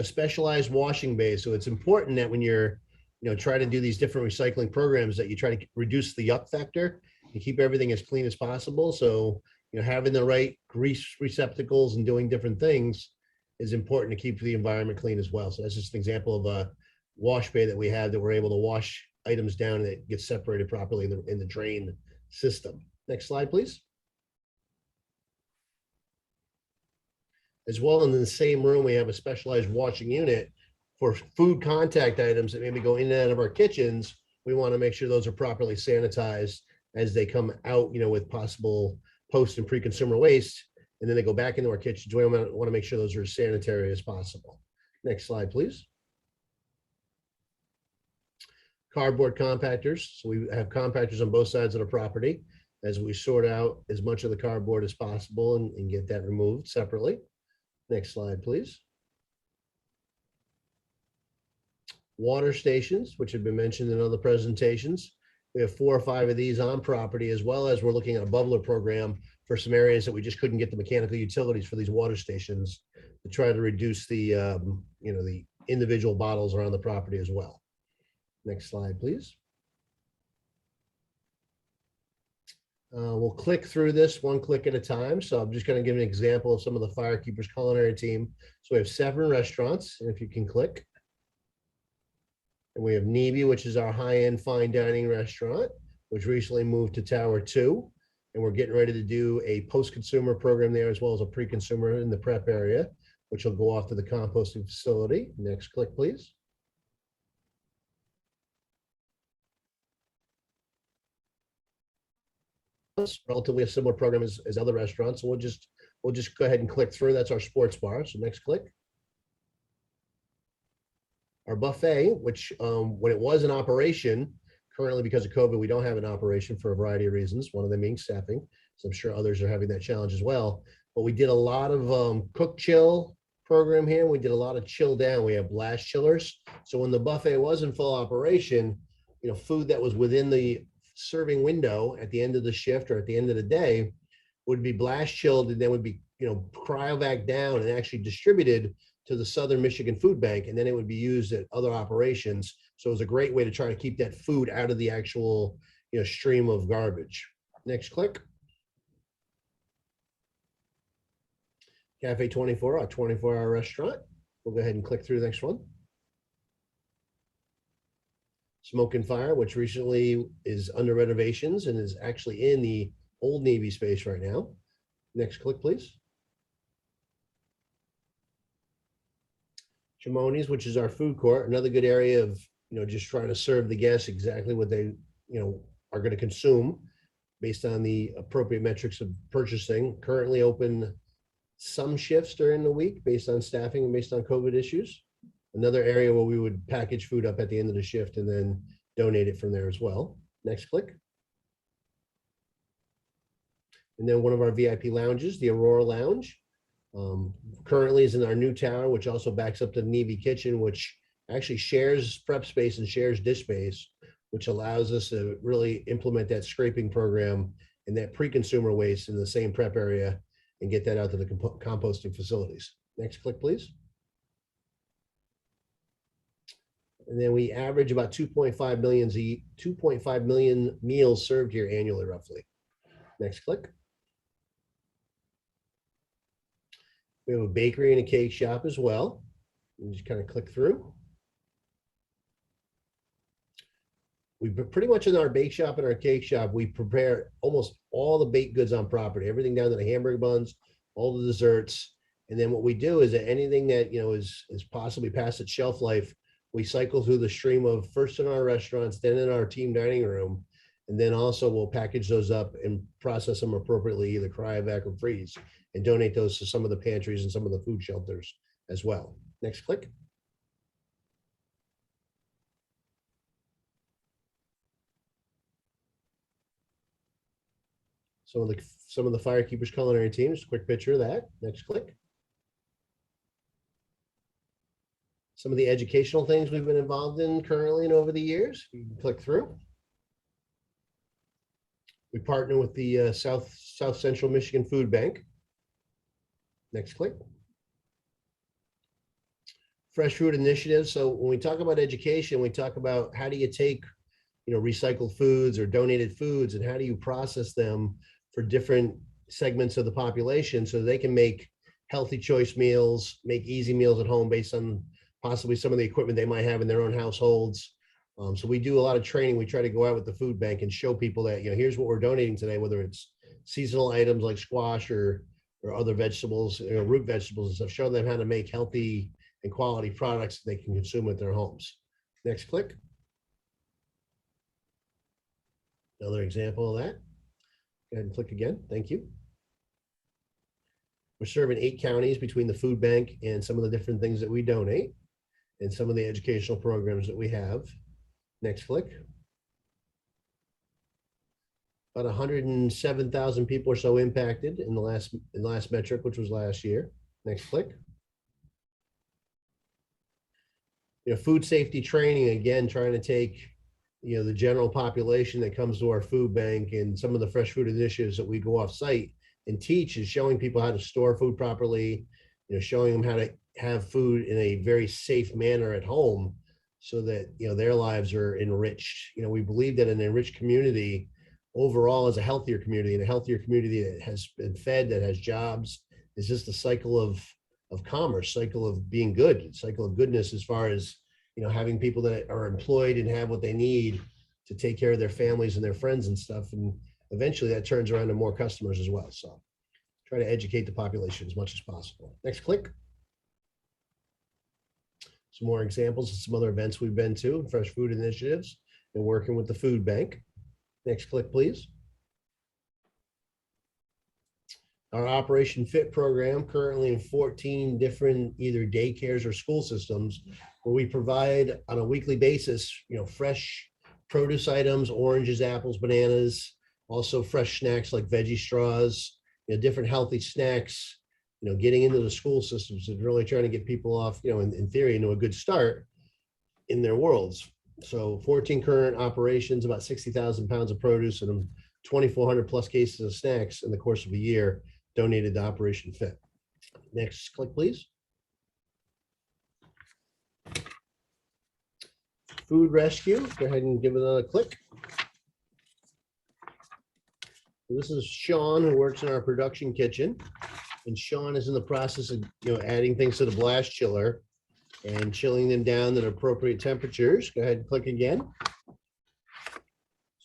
Specialized washing bays. So it's important that when you're try to do these different recycling programs that you try to reduce the yuck factor and keep everything as clean as possible. So having the right grease receptacles and doing different things is important to keep the environment clean as well. So that's just an example of a wash bay that we have that we're able to wash items down and it gets separated properly in the drain system. Next slide, please. As well, in the same room, we have a specialized washing unit for food contact items that maybe go in and out of our kitchens. We want to make sure those are properly sanitized as they come out, with possible post and pre-consumer waste, and then they go back into our kitchens. We want to make sure those are as sanitary as possible. Next slide, please. Cardboard compactors. So we have compactors on both sides of the property as we sort out as much of the cardboard as possible and get that removed separately. Next slide, please. Water stations, which have been mentioned in other presentations. We have 4 or 5 of these on property, as well as we're looking at a bubbler program for some areas that we just couldn't get the mechanical utilities for these water stations to try to reduce the, the individual bottles around the property as well. Next slide, please. We'll click through this one click at a time. So I'm just going to give an example of some of the Firekeepers culinary team. So we have 7 restaurants, and if you can click. And we have Nevi, which is our high-end fine dining restaurant, which recently moved to Tower 2. And we're getting ready to do a post-consumer program there, as well as a pre-consumer in the prep area, which will go off to the composting facility. Next click, please. Relatively a similar program as other restaurants. So we'll just go ahead and click through. That's our sports bar. So next click. Our buffet, which when it was in operation, currently because of COVID, we don't have an operation for a variety of reasons, one of them being staffing. So I'm sure others are having that challenge as well. But we did a lot of cook chill program here. We did a lot of chill down. We have blast chillers. So when the buffet was in full operation, food that was within the serving window at the end of the shift or at the end of the day would be blast chilled and then would be, cryovac down and actually distributed to the Southern Michigan Food Bank, and then it would be used at other operations. So it was a great way to try to keep that food out of the actual stream of garbage. Next click. Cafe 24, our 24-hour restaurant. We'll go ahead and click through the next one. Smoke and Fire, which recently is under renovations and is actually in the old Navy space right now. Next click, please. Chimoni's, which is our food court, another good area of, just trying to serve the guests exactly what they, are going to consume based on the appropriate metrics of purchasing. Currently open some shifts during the week based on staffing and based on COVID issues. Another area where we would package food up at the end of the shift and then donate it from there as well. Next click. And then one of our VIP lounges, the Aurora Lounge. Currently is in our new tower, which also backs up to the Navy kitchen, which actually shares prep space and shares dish space, which allows us to really implement that scraping program and that pre-consumer waste in the same prep area and get that out to the composting facilities. Next click, please. And then we average about 2.5 million meals served here annually, roughly. Next click. We have a bakery and a cake shop as well. You just kind of click through. We pretty much in our bake shop and our cake shop, we prepare almost all the baked goods on property, everything down to the hamburger buns, all the desserts. And then what we do is that anything that, you know, is possibly past its shelf life, we cycle through the stream of first in our restaurants, then in our team dining room. And then also we'll package those up and process them appropriately, either cryovac or freeze, and donate those to some of the pantries and some of the food shelters as well. Next click. Some of the Firekeepers culinary teams, quick picture of that. Next click. Some of the educational things we've been involved in currently and over the years. You can click through. We partner with the South Central Michigan Food Bank. Next click. Fresh food initiatives. So when we talk about education, we talk about how do you take, you know, recycled foods or donated foods, and how do you process them for different segments of the population so they can make healthy choice meals, make easy meals at home based on possibly some of the equipment they might have in their own households. So we do a lot of training. We try to go out with the food bank and show people that, you know, here's what we're donating today, whether it's seasonal items like squash or other vegetables, you know, root vegetables and stuff, show them how to make healthy and quality products that they can consume at their homes. Next click. Another example of that. Go ahead and click again. Thank you. We're serving 8 counties between the food bank and some of the different things that we donate and some of the educational programs that we have. Next click. About 107,000 people or so impacted in the last metric, which was last year. Next click. You know, food safety training, again, trying to take, you know, the general population that comes to our food bank and some of the fresh food initiatives that we go off site and teach, is showing people how to store food properly, you know, showing them how to have food in a very safe manner at home so that, you know, their lives are enriched. You know, we believe that an enriched community overall is a healthier community, and a healthier community that has been fed, that has jobs, is just a cycle of commerce, cycle of being good, cycle of goodness, as far as, you know, having people that are employed and have what they need to take care of their families and their friends and stuff. And eventually that turns around to more customers as well. So try to educate the population as much as possible. Next click. Some more examples of some other events we've been to, fresh food initiatives, and working with the food bank. Next click, please. Our Operation Fit program, currently in 14 different either daycares or school systems, where we provide on a weekly basis, you know, fresh produce items, oranges, apples, bananas, also fresh snacks like veggie straws, you know, different healthy snacks, you know, getting into the school systems and really trying to get people off, you know, in theory, into a good start in their worlds. So 14 current operations, about 60,000 pounds of produce and 2,400 plus cases of snacks in the course of a year donated to Operation Fit. Next click, please. Food rescue, go ahead and give it another click. This is Sean, who works in our production kitchen. And Sean is in the process of, you know, adding things to the blast chiller and chilling them down to the appropriate temperatures. Go ahead and click again. So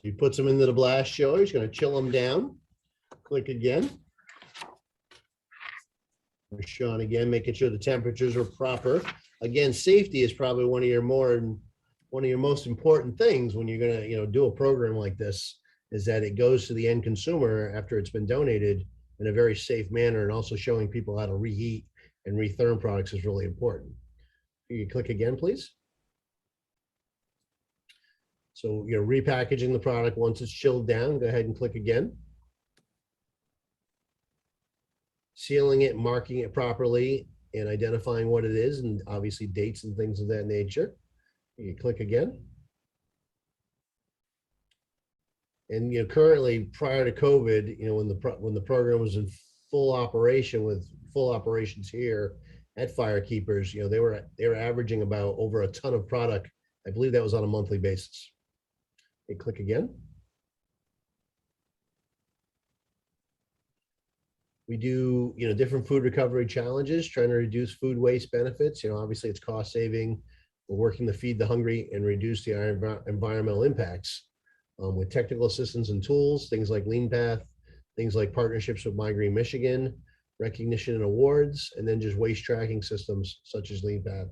he puts them into the blast chiller. He's going to chill them down. Click again. There's Sean again, making sure the temperatures are proper. Again, safety is probably one of your most important things when you're going to, you know, do a program like this, is that it goes to the end consumer after it's been donated in a very safe manner, and also showing people how to reheat and retherm products is really important. You click again, please. So you're repackaging the product once it's chilled down. Go ahead and click again. Sealing it, marking it properly, and identifying what it is, and obviously dates and things of that nature. You click again. And, currently prior to COVID, when the program was in full operation with full operations here at Firekeepers, they were averaging about over a ton of product. I believe that was on a monthly basis. Okay, click again. We do, different food recovery challenges, trying to reduce food waste benefits. Obviously it's cost saving. We're working to feed the hungry and reduce the environmental impacts with technical assistance and tools, things like Lean Path, things like partnerships with My Green Michigan, recognition and awards, and then just waste tracking systems such as Lean Path,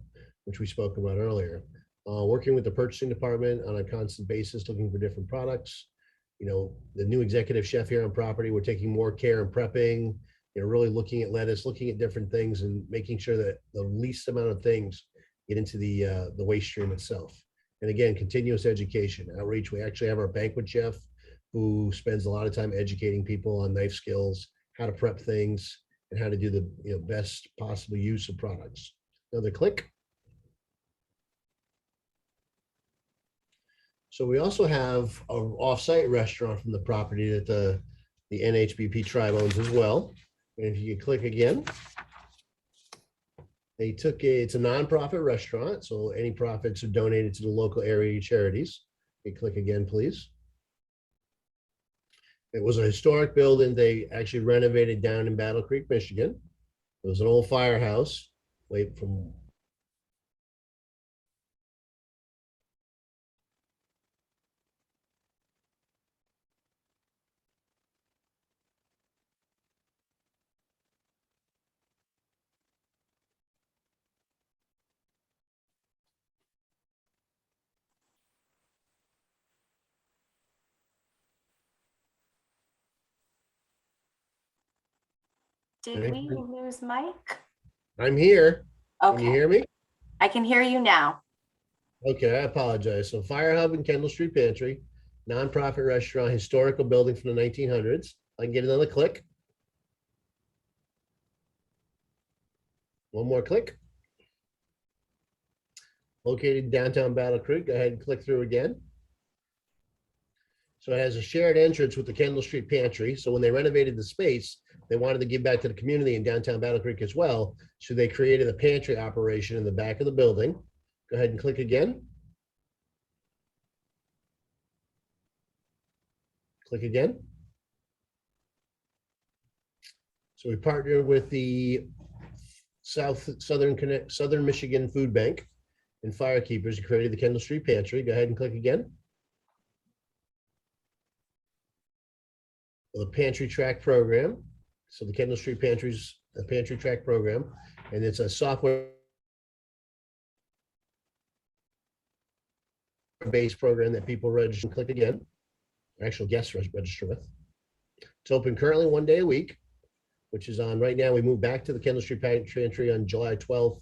which we spoke about earlier. Working with the purchasing department on a constant basis, looking for different products. The new executive chef here on property, we're taking more care in prepping, really looking at lettuce, looking at different things and making sure that the least amount of things get into the waste stream itself. And again, continuous education, outreach. We actually have our banquet chef who spends a lot of time educating people on knife skills, how to prep things, and how to do the best possible use of products. Another click. So we also have an off-site restaurant from the property that the NHBP tribe owns as well. And if you could click again, it's a nonprofit restaurant, so any profits are donated to the local area charities. Okay, click again, please. It was a historic building. They actually renovated down in Battle Creek, Michigan. It was an old firehouse. Did we lose Mike? I'm here. Can you Okay, hear me? I can hear you now. Okay, I apologize. So Fire Hub and Kendall Street Pantry, nonprofit restaurant, historical building from the 1900s. I can get another click. One more click. Located in downtown Battle Creek. Go ahead and click through again. So it has a shared entrance with the Kendall Street Pantry. So when they renovated the space, they wanted to give back to the community in downtown Battle Creek as well. So they created a pantry operation in the back of the building. Go ahead and click again. Click again. So we partnered with the Southern Michigan Food Bank and Firekeepers and created the Kendall Street Pantry. Go ahead and click again. The Pantry Track program. So the Kendall Street Pantry's a Pantry Track program, and it's a software-based program that people register and click again. Actual guests register with. It's open currently 1 day a week, which is on right now. We moved back to the Kendall Street Pantry on July 12th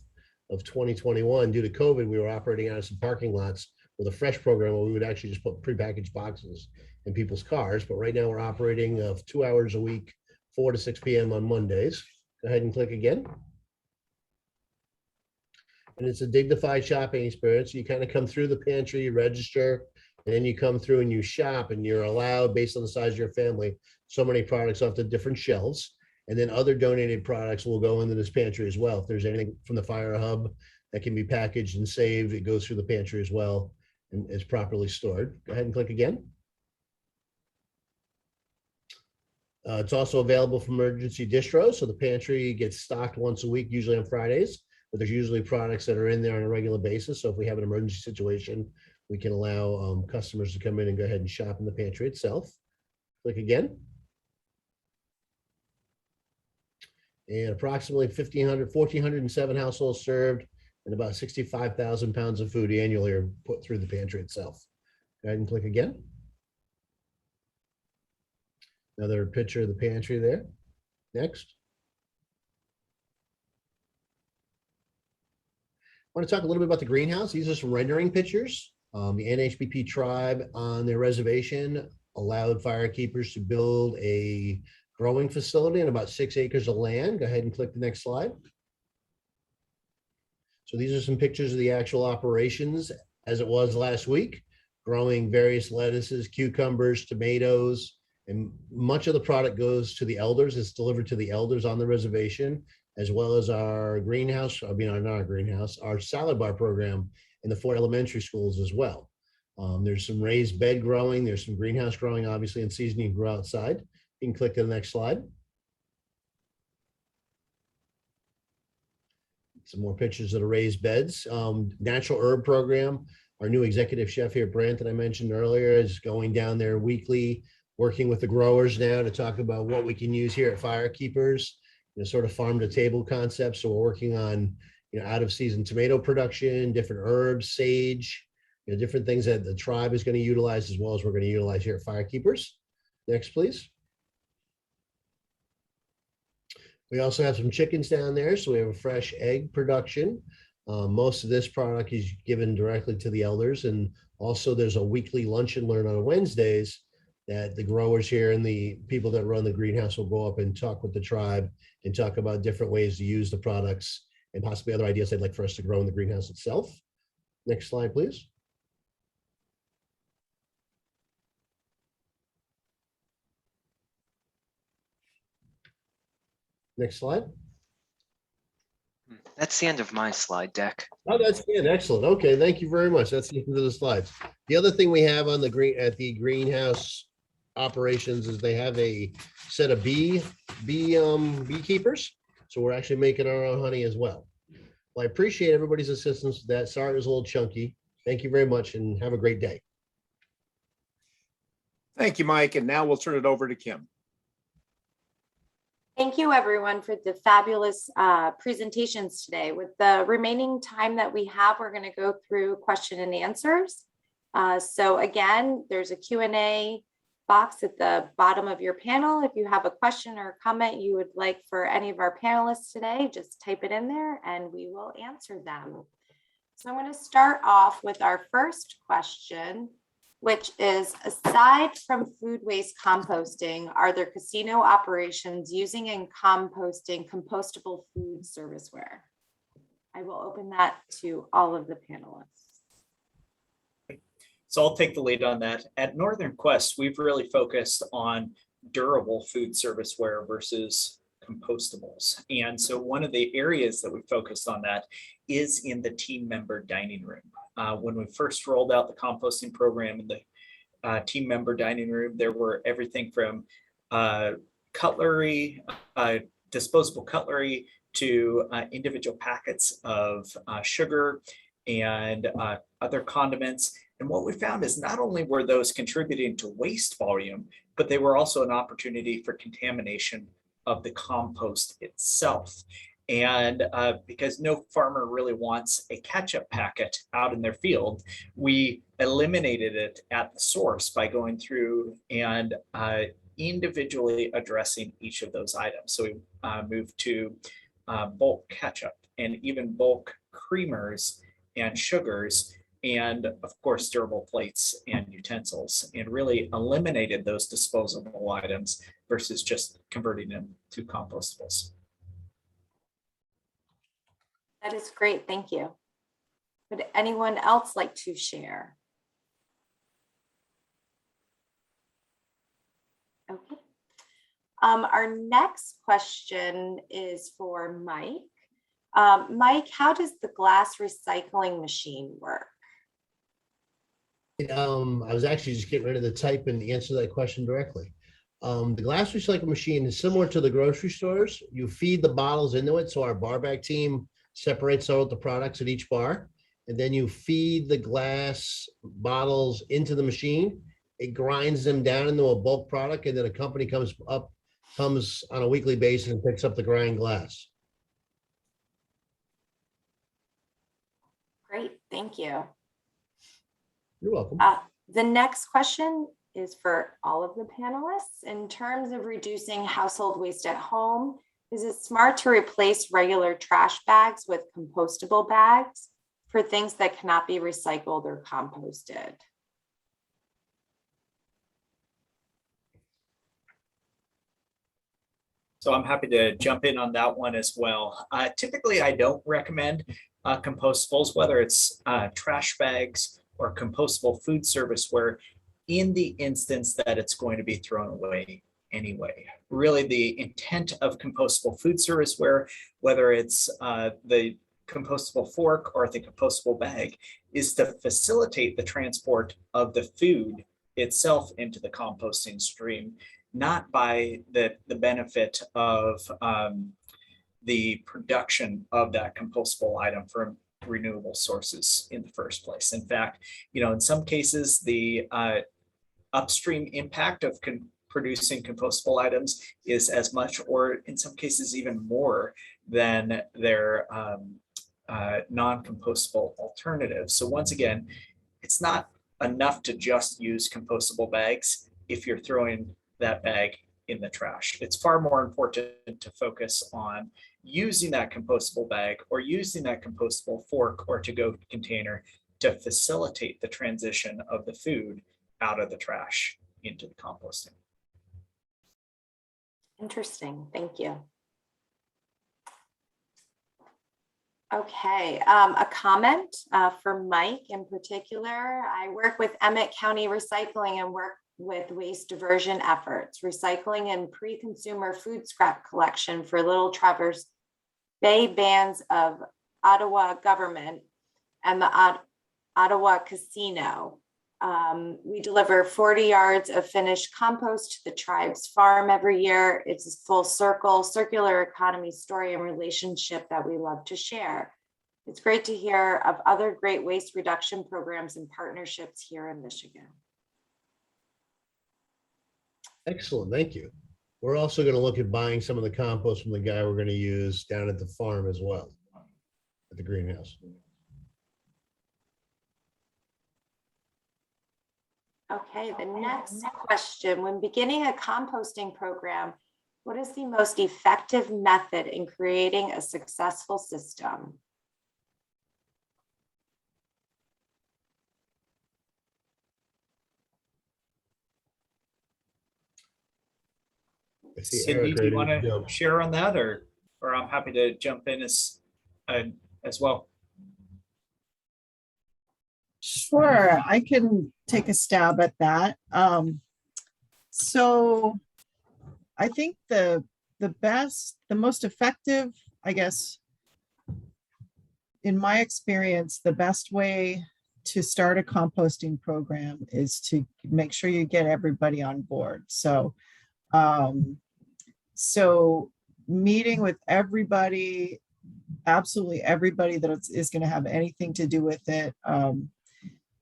of 2021. Due to COVID, we were operating out of some parking lots with a fresh program where we would actually just put prepackaged boxes in people's cars. But right now we're operating 2 hours a week, 4 to 6 p.m. on Mondays. Go ahead and click again. And it's a dignified shopping experience. You kind of come through the pantry, you register, and then you come through and you shop, and you're allowed, based on the size of your family, so many products off the different shelves. And then other donated products will go into this pantry as well. If there's anything from the Fire Hub that can be packaged and saved, it goes through the pantry as well and is properly stored. Go ahead and click again. It's also available for emergency distros. So the pantry gets stocked once a week, usually on Fridays, but there's usually products that are in there on a regular basis. So if we have an emergency situation, we can allow customers to come in and go ahead and shop in the pantry itself. Click again. And approximately 1,407 households served, and about 65,000 pounds of food annually are put through the pantry itself. Go ahead and click again. Another picture of the pantry there. Next. I want to talk a little bit about the greenhouse. These are some rendering pictures. The NHBP tribe on their reservation allowed firekeepers to build a growing facility on about 6 acres of land. Go ahead and click the next slide. So these are some pictures of the actual operations as it was last week. growing various lettuces, cucumbers, tomatoes, and much of the product goes to the elders. It's delivered to the elders on the reservation, as well as our greenhouse, not our greenhouse, our salad bar program in the 4 elementary schools as well. There's some raised bed growing. There's some greenhouse growing, obviously, and seasoning grow outside. You can click to the next slide. Some more pictures of the raised beds. Natural herb program. Our new executive chef here, Brant, that I mentioned earlier, is going down there weekly, working with the growers now to talk about what we can use here at Firekeepers, sort of farm to table concepts. So we're working on, out of season tomato production, different herbs, sage, different things that the tribe is going to utilize, as well as we're going to utilize here at Firekeepers. Next, please. We also have some chickens down there, so we have a fresh egg production. Most of this product is given directly to the elders, and also there's a weekly lunch and learn on Wednesdays that the growers here and the people that run the greenhouse will go up and talk with the tribe and talk about different ways to use the products and possibly other ideas they'd like for us to grow in the greenhouse itself. Next slide, please. Next slide. That's the end of my slide deck. Oh, that's good. Excellent. Okay, thank you very much. That's the end of the slides. The other thing we have on the greenhouse operations is they have a set of beekeepers. So we're actually making our own honey as well. Well, I appreciate everybody's assistance with that. Sorry it was a little chunky. Thank you very much and have a great day. Thank you, Mike. And now we'll turn it over to Kim. Thank you, everyone, for the fabulous presentations today. With the remaining time that we have, we're going to go through question and answers. So again, there's a Q&A box at the bottom of your panel. If you have a question or comment you would like for any of our panelists today, just type it in there and we will answer them. So I'm going to start off with our first question, which is, aside from food waste composting, are there casino operations using and composting compostable food serviceware? I will open that to all of the panelists. So I'll take the lead on that. At Northern Quest, we've really focused on durable food serviceware versus compostables. And so one of the areas that we focused on that is in the team member dining room. When we first rolled out the composting program in the team member dining room, there were everything from cutlery, disposable cutlery, to individual packets of sugar and other condiments. And what we found is not only were those contributing to waste volume, but they were also an opportunity for contamination of the compost itself. And because no farmer really wants a ketchup packet out in their field, we eliminated it at the source by going through and individually addressing each of those items. So we moved to bulk ketchup and even bulk creamers and sugars, and of course durable plates and utensils, and really eliminated those disposable items versus just converting them to compostables. That is great. Thank you. Would anyone else like to share? Okay. Our next question is for Mike. Mike, how does the glass recycling machine work? I was actually just getting ready to type and answer that question directly. The glass recycling machine is similar to the grocery stores. You feed the bottles into it. So our bar bag team separates out the products at each bar, and then you feed the glass bottles into the machine. It grinds them down into a bulk product, and then a company comes on a weekly basis and picks up the grind glass. Great, thank you. You're welcome. The next question is for all of the panelists. In terms of reducing household waste at home, is it smart to replace regular trash bags with compostable bags for things that cannot be recycled or composted? So I'm happy to jump in on that one as well. Typically, I don't recommend compostables, whether it's trash bags or compostable food serviceware in the instance that it's going to be thrown away anyway. Really, the intent of compostable food serviceware, whether it's the compostable fork or the compostable bag, is to facilitate the transport of the food itself into the composting stream, not by the benefit of the production of that compostable item from renewable sources in the first place. In fact, in some cases, the upstream impact of producing compostable items is as much, or in some cases even more, than their non-compostable alternatives. So once again, it's not enough to just use compostable bags if you're throwing that bag in the trash. It's far more important to focus on using that compostable bag or using that compostable fork or to-go container to facilitate the transition of the food out of the trash into the composting. Interesting. Thank you. Okay, a comment for Mike in particular. I work with Emmett County Recycling and work with waste diversion efforts, recycling and pre-consumer food scrap collection for Little Traverse Bay bands of Ottawa government and the Ottawa Casino. We deliver 40 yards of finished compost to the tribe's farm every year. It's a full circle, circular economy story and relationship that we love to share. It's great to hear of other great waste reduction programs and partnerships here in Michigan. Excellent, thank you. We're also going to look at buying some of the compost from the guy we're going to use down at the farm as well, at the greenhouse. Okay, the next question. When beginning a composting program, what is the most effective method in creating a successful system? I see Cindy, Eric do you ready want to jump. share on that, or I'm happy to jump in as well? Sure, I can take a stab at that. So I think the most effective, I guess, in my experience, the best way to start a composting program is to make sure you get everybody on board. So meeting with everybody, absolutely everybody that is going to have anything to do with it,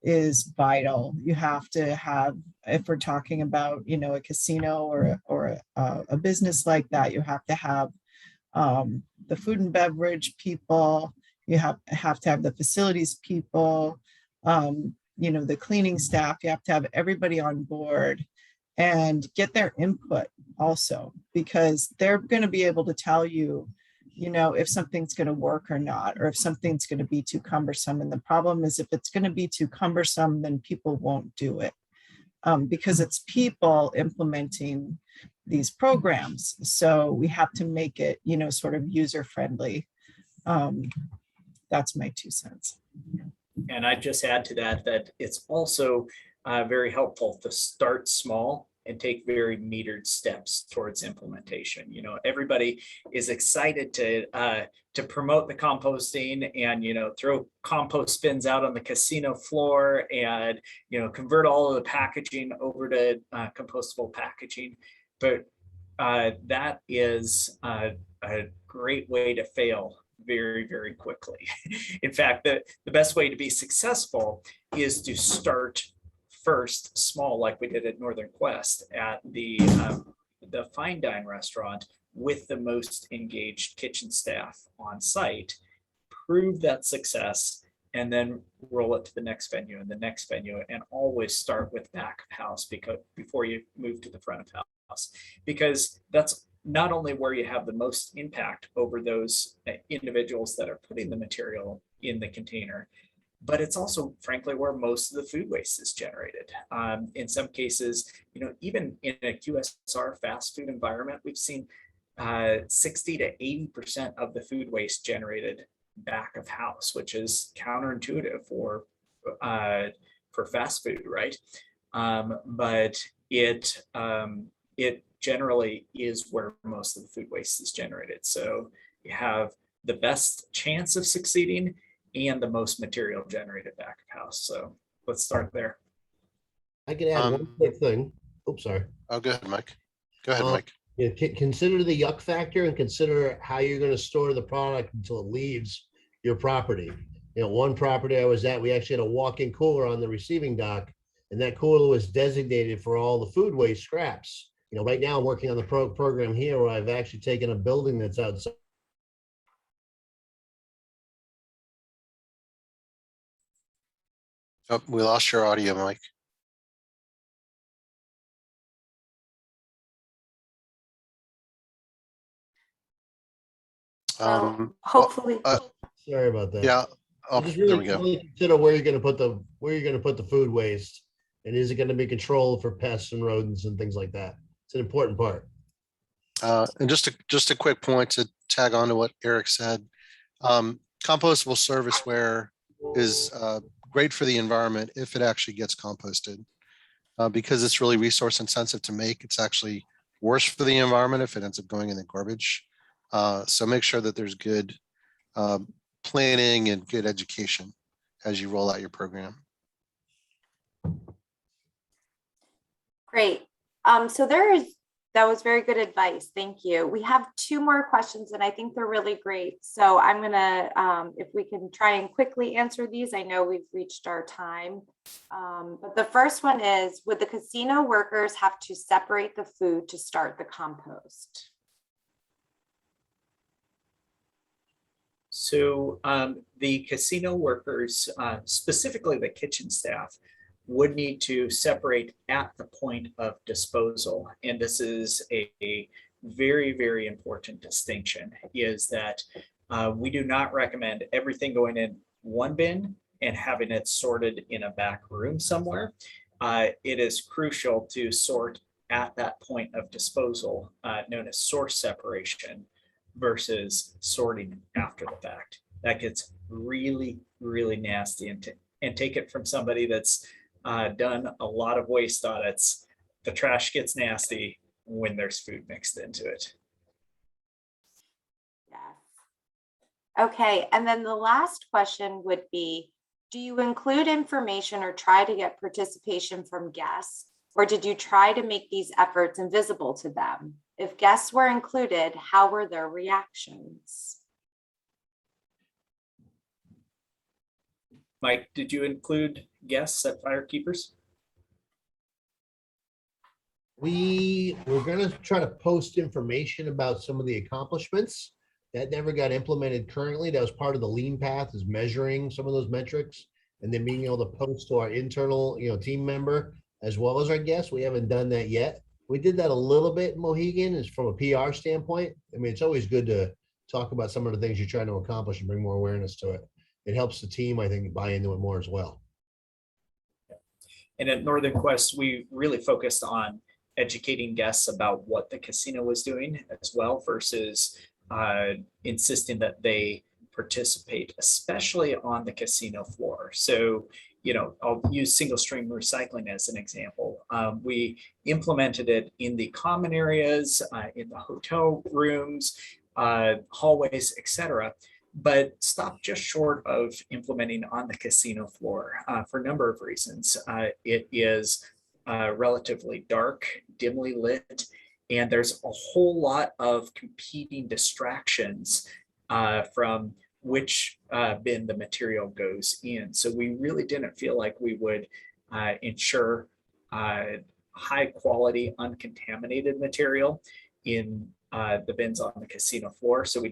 is vital. You have to have, if we're talking about, a casino or a business like that, you have to have the food and beverage people, you have to have the facilities people, the cleaning staff. You have to have everybody on board and get their input also, because they're going to be able to tell you, if something's going to work or not, or if something's going to be too cumbersome. And the problem is, if it's going to be too cumbersome, then people won't do it, because it's people implementing these programs. So we have to make it, sort of user friendly. That's my 2 cents. And I just add to that it's also very helpful to start small and take very metered steps towards implementation. Everybody is excited to promote the composting and, throw compost bins out on the casino floor and, convert all of the packaging over to compostable packaging. But that is a great way to fail very, very quickly. In fact, the best way to be successful is to start first small, like we did at Northern Quest at the fine dine restaurant with the most engaged kitchen staff on site, prove that success, and then roll it to the next venue and the next venue, and always start with back of house before you move to the front of house, because that's not only where you have the most impact over those individuals that are putting the material in the container, but it's also, frankly, where most of the food waste is generated. In some cases, even in a QSR fast food environment, we've seen 60 to 80% of the food waste generated back of house, which is counterintuitive or for fast food, right? But it generally is where most of the food waste is generated. So you have the best chance of succeeding and the most material generated back of house. So let's start there. I can add one quick thing. Oops, sorry. Oh, go ahead, Mike. Go ahead, Um, Mike. Yeah, consider the yuck factor and consider how you're going to store the product until it leaves your property. One property I was at, we actually had a walk-in cooler on the receiving dock, and that cooler was designated for all the food waste scraps. Right now I'm working on the program here where I've actually taken a building that's outside. Oh, we lost your audio, Mike. Well, hopefully. Sorry about that. Yeah. Oh, Just there really, we go. really consider where you're going to put the food waste, and is it going to be controlled for pests and rodents and things like that? It's an important part. And just a quick point to tag on to what Eric said. Compostable serviceware is great for the environment if it actually gets composted. Because it's really resource intensive to make, it's actually worse for the environment if it ends up going in the garbage. So make sure that there's good planning and good education as you roll out your program. Great. So that was very good advice. Thank you. We have two more questions and I think they're really great. So I'm gonna, if we can try and quickly answer these, I know we've reached our time. But the first one is, would the casino workers have to separate the food to start the compost? So the casino workers, specifically the kitchen staff, would need to separate at the point of disposal. And this is a very, very important distinction, is that we do not recommend everything going in one bin and having it sorted in a back room somewhere. It is crucial to sort at that point of disposal, known as source separation, versus sorting after the fact. That gets really, really nasty. And take it from somebody that's done a lot of waste audits, the trash gets nasty when there's food mixed into it. Yes. Okay, and then the last question would be, do you include information or try to get participation from guests, or did you try to make these efforts invisible to them? If guests were included, how were their reactions? Mike, did you include guests at Firekeepers? We were going to try to post information about some of the accomplishments that never got implemented currently. That was part of the lean path, is measuring some of those metrics and then being able to post to our internal, team member as well as our guests. We haven't done that yet. We did that a little bit in Mohegan, is from a PR standpoint. I mean, it's always good to talk about some of the things you're trying to accomplish and bring more awareness to it. It helps the team, I think, buy into it more as well. And at Northern Quest, we really focused on educating guests about what the casino was doing as well, versus insisting that they participate, especially on the casino floor. So, I'll use single stream recycling as an example. We implemented it in the common areas, in the hotel rooms, hallways, etc., but stopped just short of implementing on the casino floor for a number of reasons. It is relatively dark, dimly lit, and there's a whole lot of competing distractions from which bin the material goes in. So we really didn't feel like we would ensure high quality, uncontaminated material in the bins on the casino floor. So we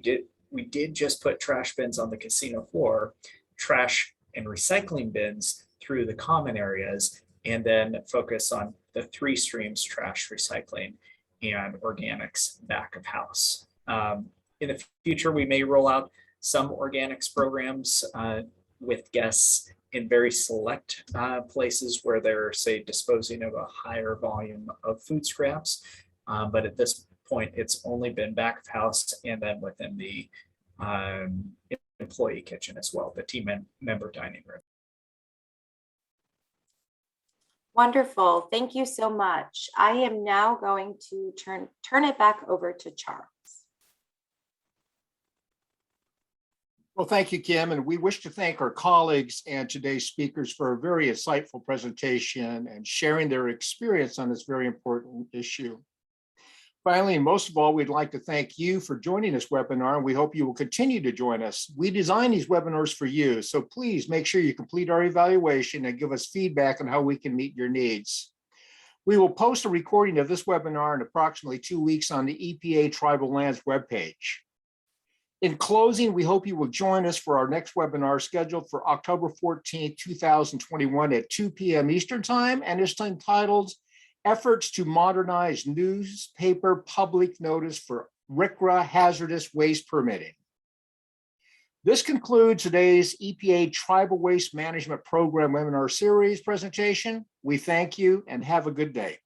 did just put trash bins on the casino floor, trash and recycling bins through the common areas, and then focus on the 3 streams: trash, recycling, and organics back of house. In the future, we may roll out some organics programs with guests in very select places where they're, say, disposing of a higher volume of food scraps. But at this point, it's only been back of house and then within the employee kitchen as well, the team member dining room. Wonderful. Thank you so much. I am now going to turn it back over to Charles. Well, thank you, Kim, and we wish to thank our colleagues and today's speakers for a very insightful presentation and sharing their experience on this very important issue. Finally, and most of all, we'd like to thank you for joining this webinar, and we hope you will continue to join us. We design these webinars for you, so please make sure you complete our evaluation and give us feedback on how we can meet your needs. We will post a recording of this webinar in approximately 2 weeks on the EPA Tribal Lands webpage. In closing, we hope you will join us for our next webinar scheduled for October 14th, 2021 at 2 p.m. Eastern Time, and it's entitled Efforts to Modernize Newspaper Public Notice for RCRA Hazardous Waste Permitting. This concludes today's EPA Tribal Waste Management Program webinar series presentation. We thank you and have a good day.